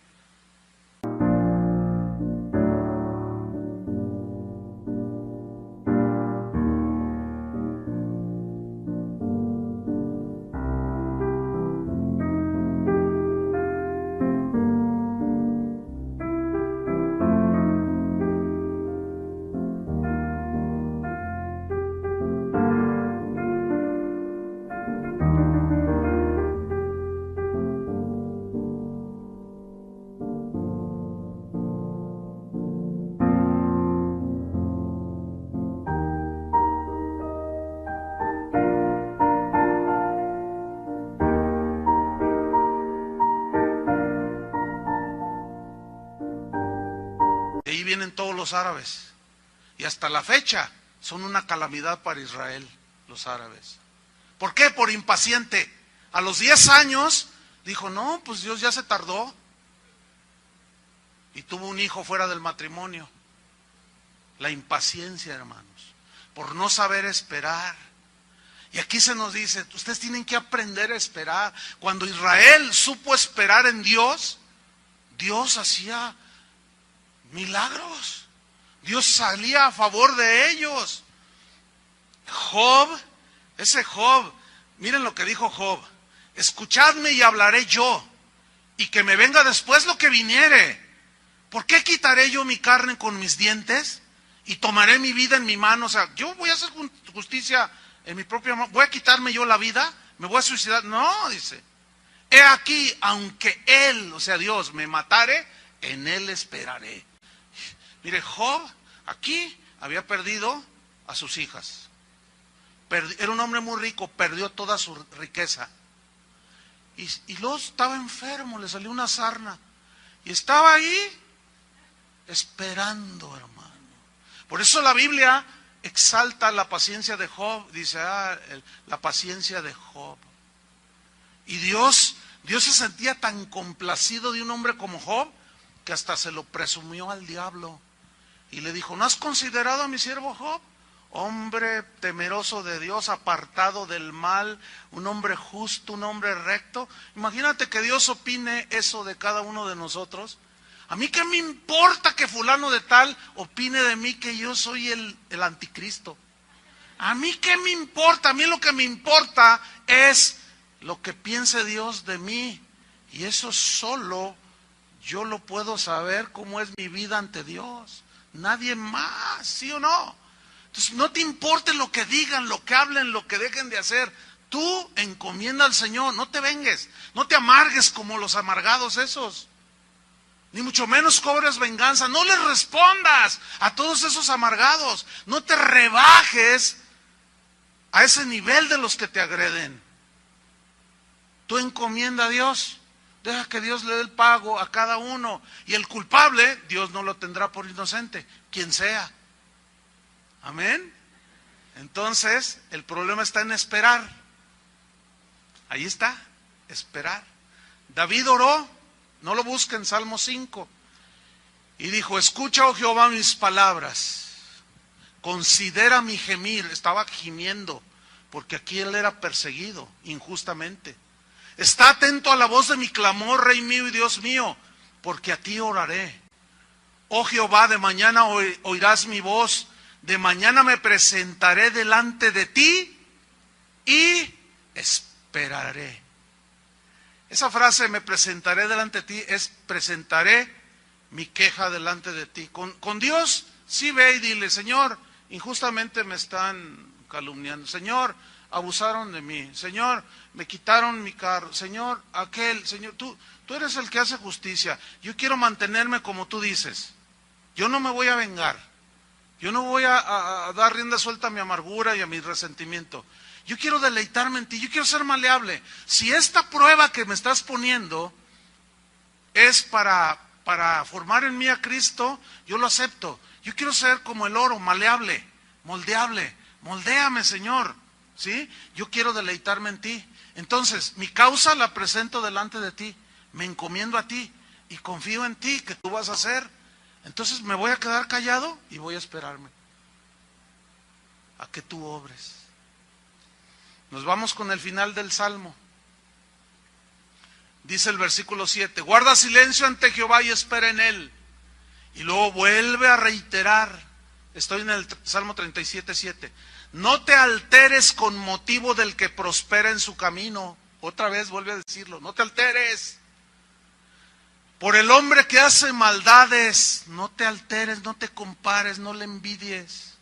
De ahí vienen todos los árabes. Y hasta la fecha son una calamidad para Israel, los árabes. ¿Por qué? Por impaciente. A los 10 años dijo, no, pues Dios ya se tardó. Y tuvo un hijo fuera del matrimonio. La impaciencia, hermanos, por no saber esperar. Y aquí se nos dice, ustedes tienen que aprender a esperar. Cuando Israel supo esperar en Dios, Dios hacía milagros. Dios salía a favor de ellos. Job, ese Job, miren lo que dijo Job: escuchadme y hablaré yo, y que me venga después lo que viniere. ¿Por qué quitaré yo mi carne con mis dientes y tomaré mi vida en mi mano? O sea, yo voy a hacer justicia en mi propia mano. ¿Voy a quitarme yo la vida? ¿Me voy a suicidar? No, dice. He aquí, aunque Él, o sea Dios, me matare, en Él esperaré. Mire, Job aquí había perdido a sus hijas. Era un hombre muy rico, perdió toda su riqueza. Y luego estaba enfermo, le salió una sarna. Y estaba ahí esperando, hermano. Por eso la Biblia exalta la paciencia de Job. Dice, la paciencia de Job. Y Dios se sentía tan complacido de un hombre como Job, que hasta se lo presumió al diablo. Y le dijo, ¿no has considerado a mi siervo Job? Hombre temeroso de Dios, apartado del mal, un hombre justo, un hombre recto. Imagínate que Dios opine eso de cada uno de nosotros. A mí qué me importa que fulano de tal opine de mí que yo soy el anticristo. A mí qué me importa, a mí lo que me importa es lo que piense Dios de mí. Y eso solo yo lo puedo saber, cómo es mi vida ante Dios. Nadie más, ¿sí o no? Entonces no te importe lo que digan, lo que hablen, lo que dejen de hacer. Tú encomienda al Señor, no te vengues, no te amargues como los amargados esos. Ni mucho menos cobres venganza, no les respondas a todos esos amargados. No te rebajes a ese nivel de los que te agreden. Tú encomienda a Dios, deja que Dios le dé el pago a cada uno. Y el culpable, Dios no lo tendrá por inocente, quien sea. Amén. Entonces, el problema está en esperar. Ahí está, esperar. David oró, no lo busquen, Salmo 5. Y dijo, escucha, oh Jehová, mis palabras. Considera mi gemir. Estaba gimiendo, porque aquí él era perseguido injustamente. Está atento a la voz de mi clamor, Rey mío y Dios mío, porque a ti oraré. Oh Jehová, de mañana oirás mi voz. De mañana me presentaré delante de ti y esperaré. Esa frase, me presentaré delante de ti, es presentaré mi queja delante de ti. Con Dios, sí ve y dile, Señor, injustamente me están calumniando. Señor, abusaron de mí. Señor, me quitaron mi carro. Señor, Señor, tú eres el que hace justicia. Yo quiero mantenerme como tú dices. Yo no me voy a vengar. Yo no voy a dar rienda suelta a mi amargura y a mi resentimiento. Yo quiero deleitarme en ti, yo quiero ser maleable. Si esta prueba que me estás poniendo es para formar en mí a Cristo, yo lo acepto. Yo quiero ser como el oro, maleable, moldeable. Moldéame, Señor, ¿sí? Yo quiero deleitarme en ti. Entonces, mi causa la presento delante de ti. Me encomiendo a ti y confío en ti que tú vas a hacer. Entonces me voy a quedar callado y voy a esperarme a que tú obres. Nos vamos con el final del Salmo. Dice el versículo 7, guarda silencio ante Jehová y espera en él. Y luego vuelve a reiterar, estoy en el Salmo 37:7, no te alteres con motivo del que prospera en su camino. Otra vez vuelve a decirlo, no te alteres. Por el hombre que hace maldades, no te alteres, no te compares, no le envidies.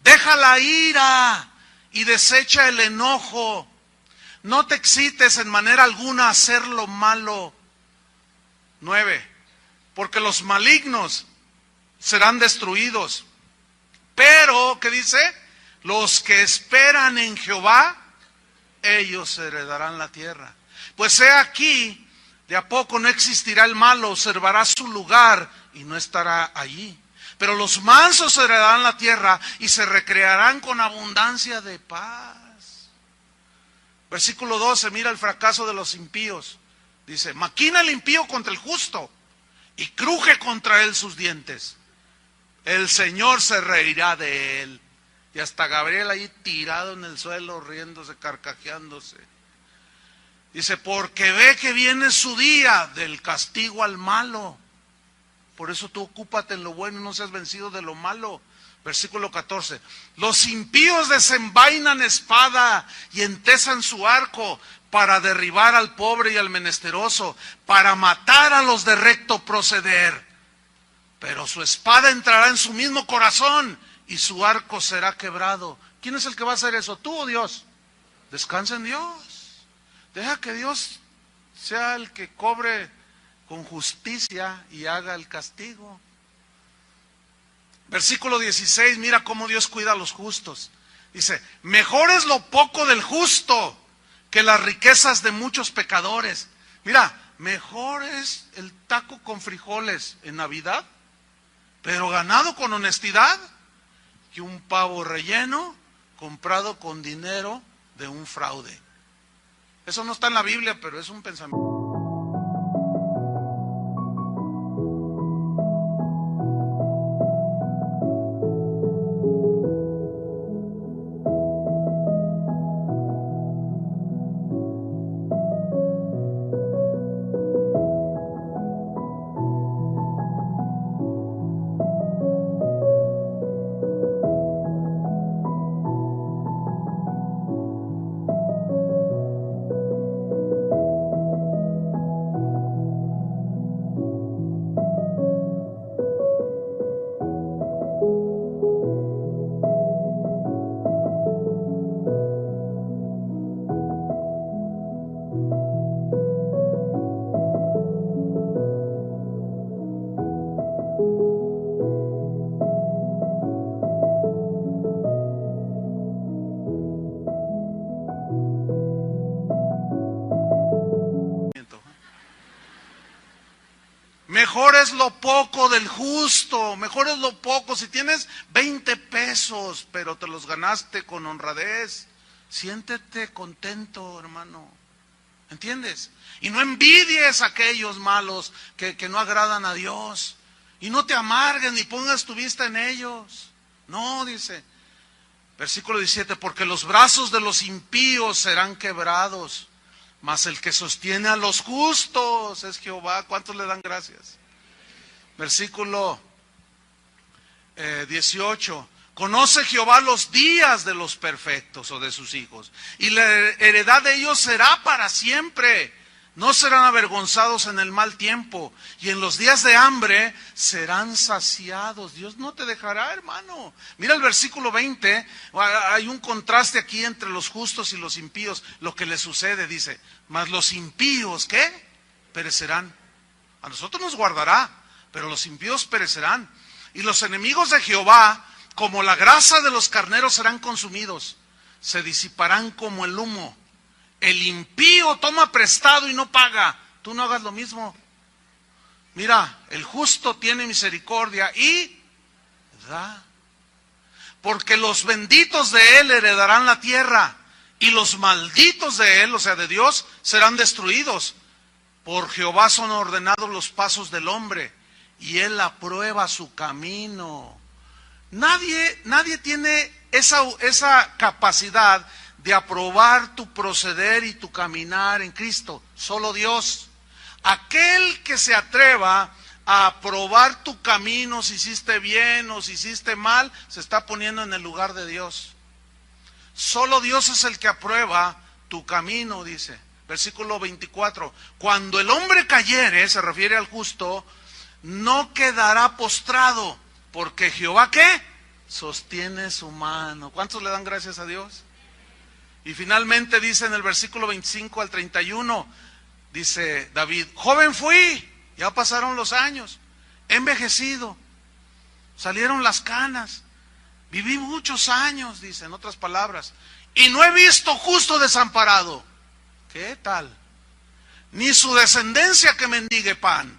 Deja la ira y desecha el enojo. No te excites en manera alguna a hacer lo malo. 9. Porque los malignos serán destruidos. Pero, ¿qué dice? Los que esperan en Jehová, ellos heredarán la tierra. Pues he aquí, de a poco no existirá el malo, observará su lugar y no estará allí. Pero los mansos heredarán la tierra y se recrearán con abundancia de paz. Versículo 12, mira el fracaso de los impíos. Dice, maquina el impío contra el justo y cruje contra él sus dientes. El Señor se reirá de él. Y hasta Gabriel ahí tirado en el suelo, riéndose, carcajeándose. Dice, porque ve que viene su día del castigo al malo. Por eso tú ocúpate en lo bueno y no seas vencido de lo malo. Versículo 14. Los impíos desenvainan espada y entesan su arco para derribar al pobre y al menesteroso, para matar a los de recto proceder. Pero su espada entrará en su mismo corazón y su arco será quebrado. ¿Quién es el que va a hacer eso? ¿Tú o Dios? Descansa en Dios. Deja que Dios sea el que cobre con justicia y haga el castigo. Versículo 16, mira cómo Dios cuida a los justos. Dice, mejor es lo poco del justo que las riquezas de muchos pecadores. Mira, mejor es el taco con frijoles en Navidad, pero ganado con honestidad, que un pavo relleno comprado con dinero de un fraude. Eso no está en la Biblia, pero es un pensamiento. Mejor es lo poco del justo, mejor es lo poco. Si tienes 20 pesos, pero te los ganaste con honradez, siéntete contento, hermano. ¿Entiendes? Y no envidies a aquellos malos que no agradan a Dios. Y no te amargues ni pongas tu vista en ellos. No, dice, versículo 17, porque los brazos de los impíos serán quebrados, mas el que sostiene a los justos es Jehová. ¿Cuántos le dan gracias? Versículo 18. Conoce Jehová los días de los perfectos o de sus hijos, y la heredad de ellos será para siempre. No serán avergonzados en el mal tiempo, y en los días de hambre serán saciados. Dios no te dejará, hermano. Mira el versículo 20, hay un contraste aquí entre los justos y los impíos. Lo que les sucede, dice, mas los impíos, ¿qué? Perecerán. A nosotros nos guardará, pero los impíos perecerán. Y los enemigos de Jehová, como la grasa de los carneros, serán consumidos, se disiparán como el humo. El impío toma prestado y no paga. Tú no hagas lo mismo. Mira, el justo tiene misericordia y da. Porque los benditos de él heredarán la tierra, y los malditos de él, o sea de Dios, serán destruidos. Por Jehová son ordenados los pasos del hombre, y él aprueba su camino. Nadie tiene esa capacidad de aprobar tu proceder y tu caminar en Cristo. Solo Dios. Aquel que se atreva a aprobar tu camino, si hiciste bien o si hiciste mal, se está poniendo en el lugar de Dios. Solo Dios es el que aprueba tu camino, dice. Versículo 24. Cuando el hombre cayere, se refiere al justo, no quedará postrado, porque Jehová, ¿qué? Sostiene su mano. ¿Cuántos le dan gracias a Dios? Y finalmente dice en el versículo 25 al 31, dice David, joven fui, ya pasaron los años, he envejecido, salieron las canas, viví muchos años, dice en otras palabras, y no he visto justo desamparado. ¿Qué tal? Ni su descendencia que mendigue pan.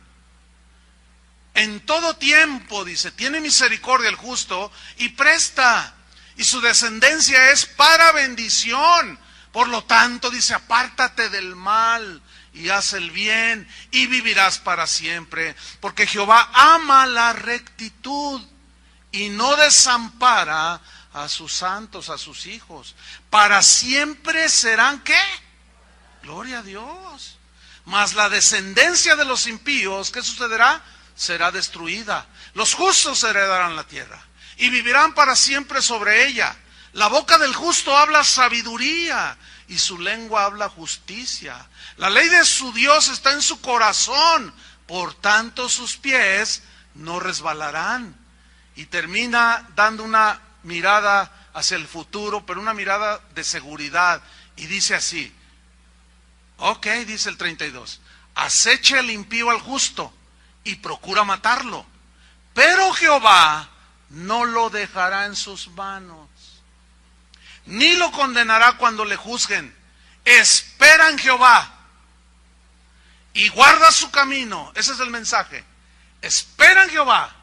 En todo tiempo, dice, tiene misericordia el justo y presta, y su descendencia es para bendición. Por lo tanto, dice, apártate del mal y haz el bien y vivirás para siempre. Porque Jehová ama la rectitud y no desampara a sus santos, a sus hijos. Para siempre serán, ¿qué? Gloria a Dios. Mas la descendencia de los impíos, ¿qué sucederá? Será destruida. Los justos heredarán la tierra, y vivirán para siempre sobre ella. La boca del justo habla sabiduría, y su lengua habla justicia. La ley de su Dios está en su corazón, por tanto sus pies no resbalarán. Y termina dando una mirada hacia el futuro, pero una mirada de seguridad, y dice así, ok, dice el 32, acecha el impío al justo y procura matarlo, pero Jehová no lo dejará en sus manos, ni lo condenará cuando le juzguen. Espera en Jehová y guarda su camino. Ese es el mensaje. Espera en Jehová,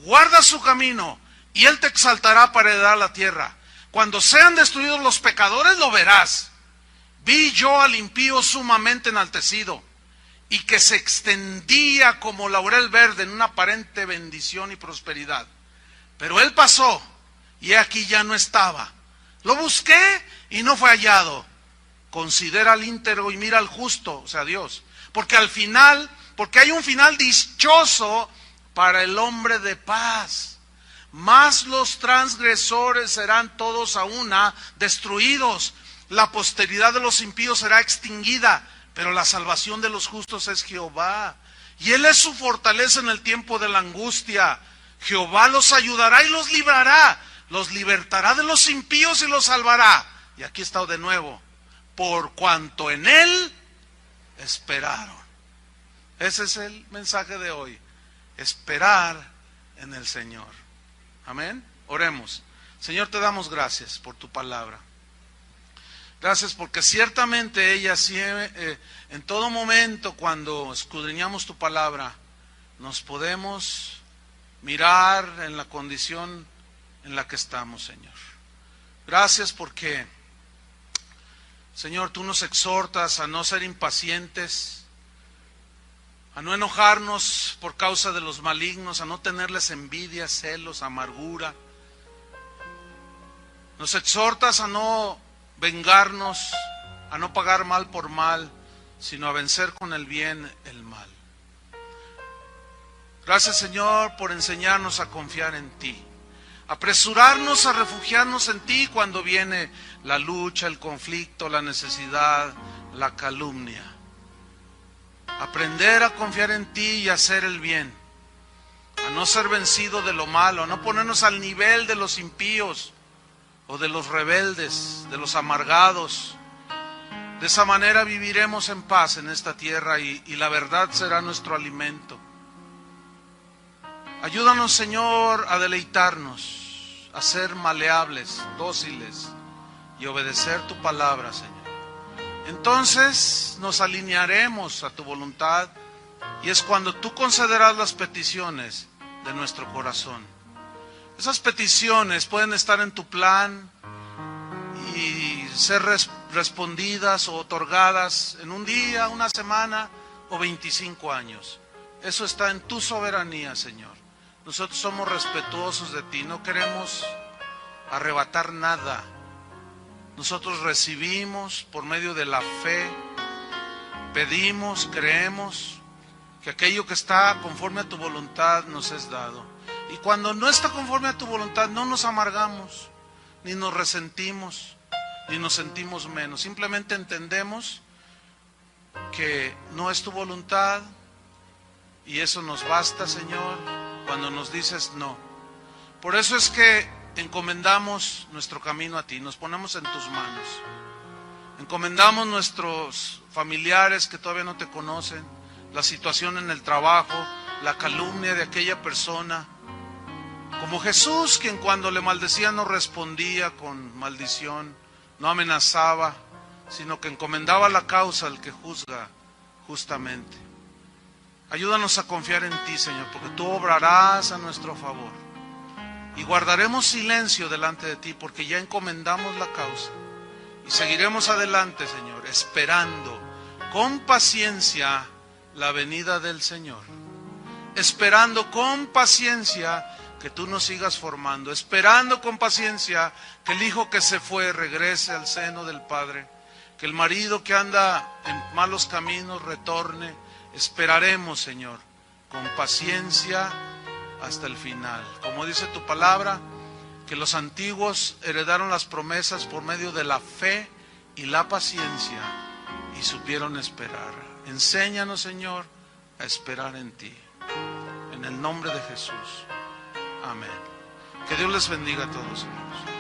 guarda su camino, y Él te exaltará para heredar la tierra. Cuando sean destruidos los pecadores, lo verás. Vi yo al impío sumamente enaltecido, y que se extendía como laurel verde en una aparente bendición y prosperidad. Pero él pasó, y aquí ya no estaba. Lo busqué y no fue hallado. Considera al íntegro y mira al justo, o sea, Dios. Porque hay un final dichoso para el hombre de paz. Mas los transgresores serán todos a una destruidos. La posteridad de los impíos será extinguida, pero la salvación de los justos es Jehová. Y Él es su fortaleza en el tiempo de la angustia. Jehová los ayudará y los librará. Los libertará de los impíos y los salvará. Y aquí está de nuevo. Por cuanto en Él esperaron. Ese es el mensaje de hoy. Esperar en el Señor. Amén. Oremos. Señor, te damos gracias por tu palabra. Gracias porque ciertamente ella en todo momento cuando escudriñamos tu palabra nos podemos mirar en la condición en la que estamos, Señor. Gracias porque, Señor, tú nos exhortas a no ser impacientes, a no enojarnos por causa de los malignos, a no tenerles envidia, celos, amargura. Nos exhortas a no vengarnos, a no pagar mal por mal, sino a vencer con el bien el mal. Gracias, Señor, por enseñarnos a confiar en ti, apresurarnos a refugiarnos en ti cuando viene la lucha, el conflicto, la necesidad, la calumnia. Aprender a confiar en ti y hacer el bien, a no ser vencido de lo malo, a no ponernos al nivel de los impíos o de los rebeldes, de los amargados. De esa manera viviremos en paz en esta tierra y la verdad será nuestro alimento. Ayúdanos, Señor, a deleitarnos, a ser maleables, dóciles y obedecer tu palabra, Señor. Entonces nos alinearemos a tu voluntad y es cuando tú concederás las peticiones de nuestro corazón. Esas peticiones pueden estar en tu plan y ser respondidas o otorgadas en un día, una semana o 25 años. Eso está en tu soberanía, Señor. Nosotros somos respetuosos de ti, no queremos arrebatar nada. Nosotros recibimos por medio de la fe, pedimos, creemos que aquello que está conforme a tu voluntad nos es dado. Y cuando no está conforme a tu voluntad, no nos amargamos, ni nos resentimos, ni nos sentimos menos. Simplemente entendemos que no es tu voluntad y eso nos basta, Señor, cuando nos dices no. Por eso es que encomendamos nuestro camino a ti, nos ponemos en tus manos. Encomendamos nuestros familiares que todavía no te conocen, la situación en el trabajo, la calumnia de aquella persona. Como Jesús, quien cuando le maldecía no respondía con maldición, no amenazaba, sino que encomendaba la causa al que juzga justamente. Ayúdanos a confiar en ti, Señor, porque tú obrarás a nuestro favor. Y guardaremos silencio delante de ti, porque ya encomendamos la causa. Y seguiremos adelante, Señor, esperando con paciencia la venida del Señor. Esperando con paciencia que tú nos sigas formando, esperando con paciencia que el hijo que se fue regrese al seno del Padre, que el marido que anda en malos caminos retorne. Esperaremos, Señor, con paciencia hasta el final. Como dice tu palabra, que los antiguos heredaron las promesas por medio de la fe y la paciencia y supieron esperar. Enséñanos, Señor, a esperar en ti. En el nombre de Jesús. Amén. Que Dios les bendiga a todos, hermanos.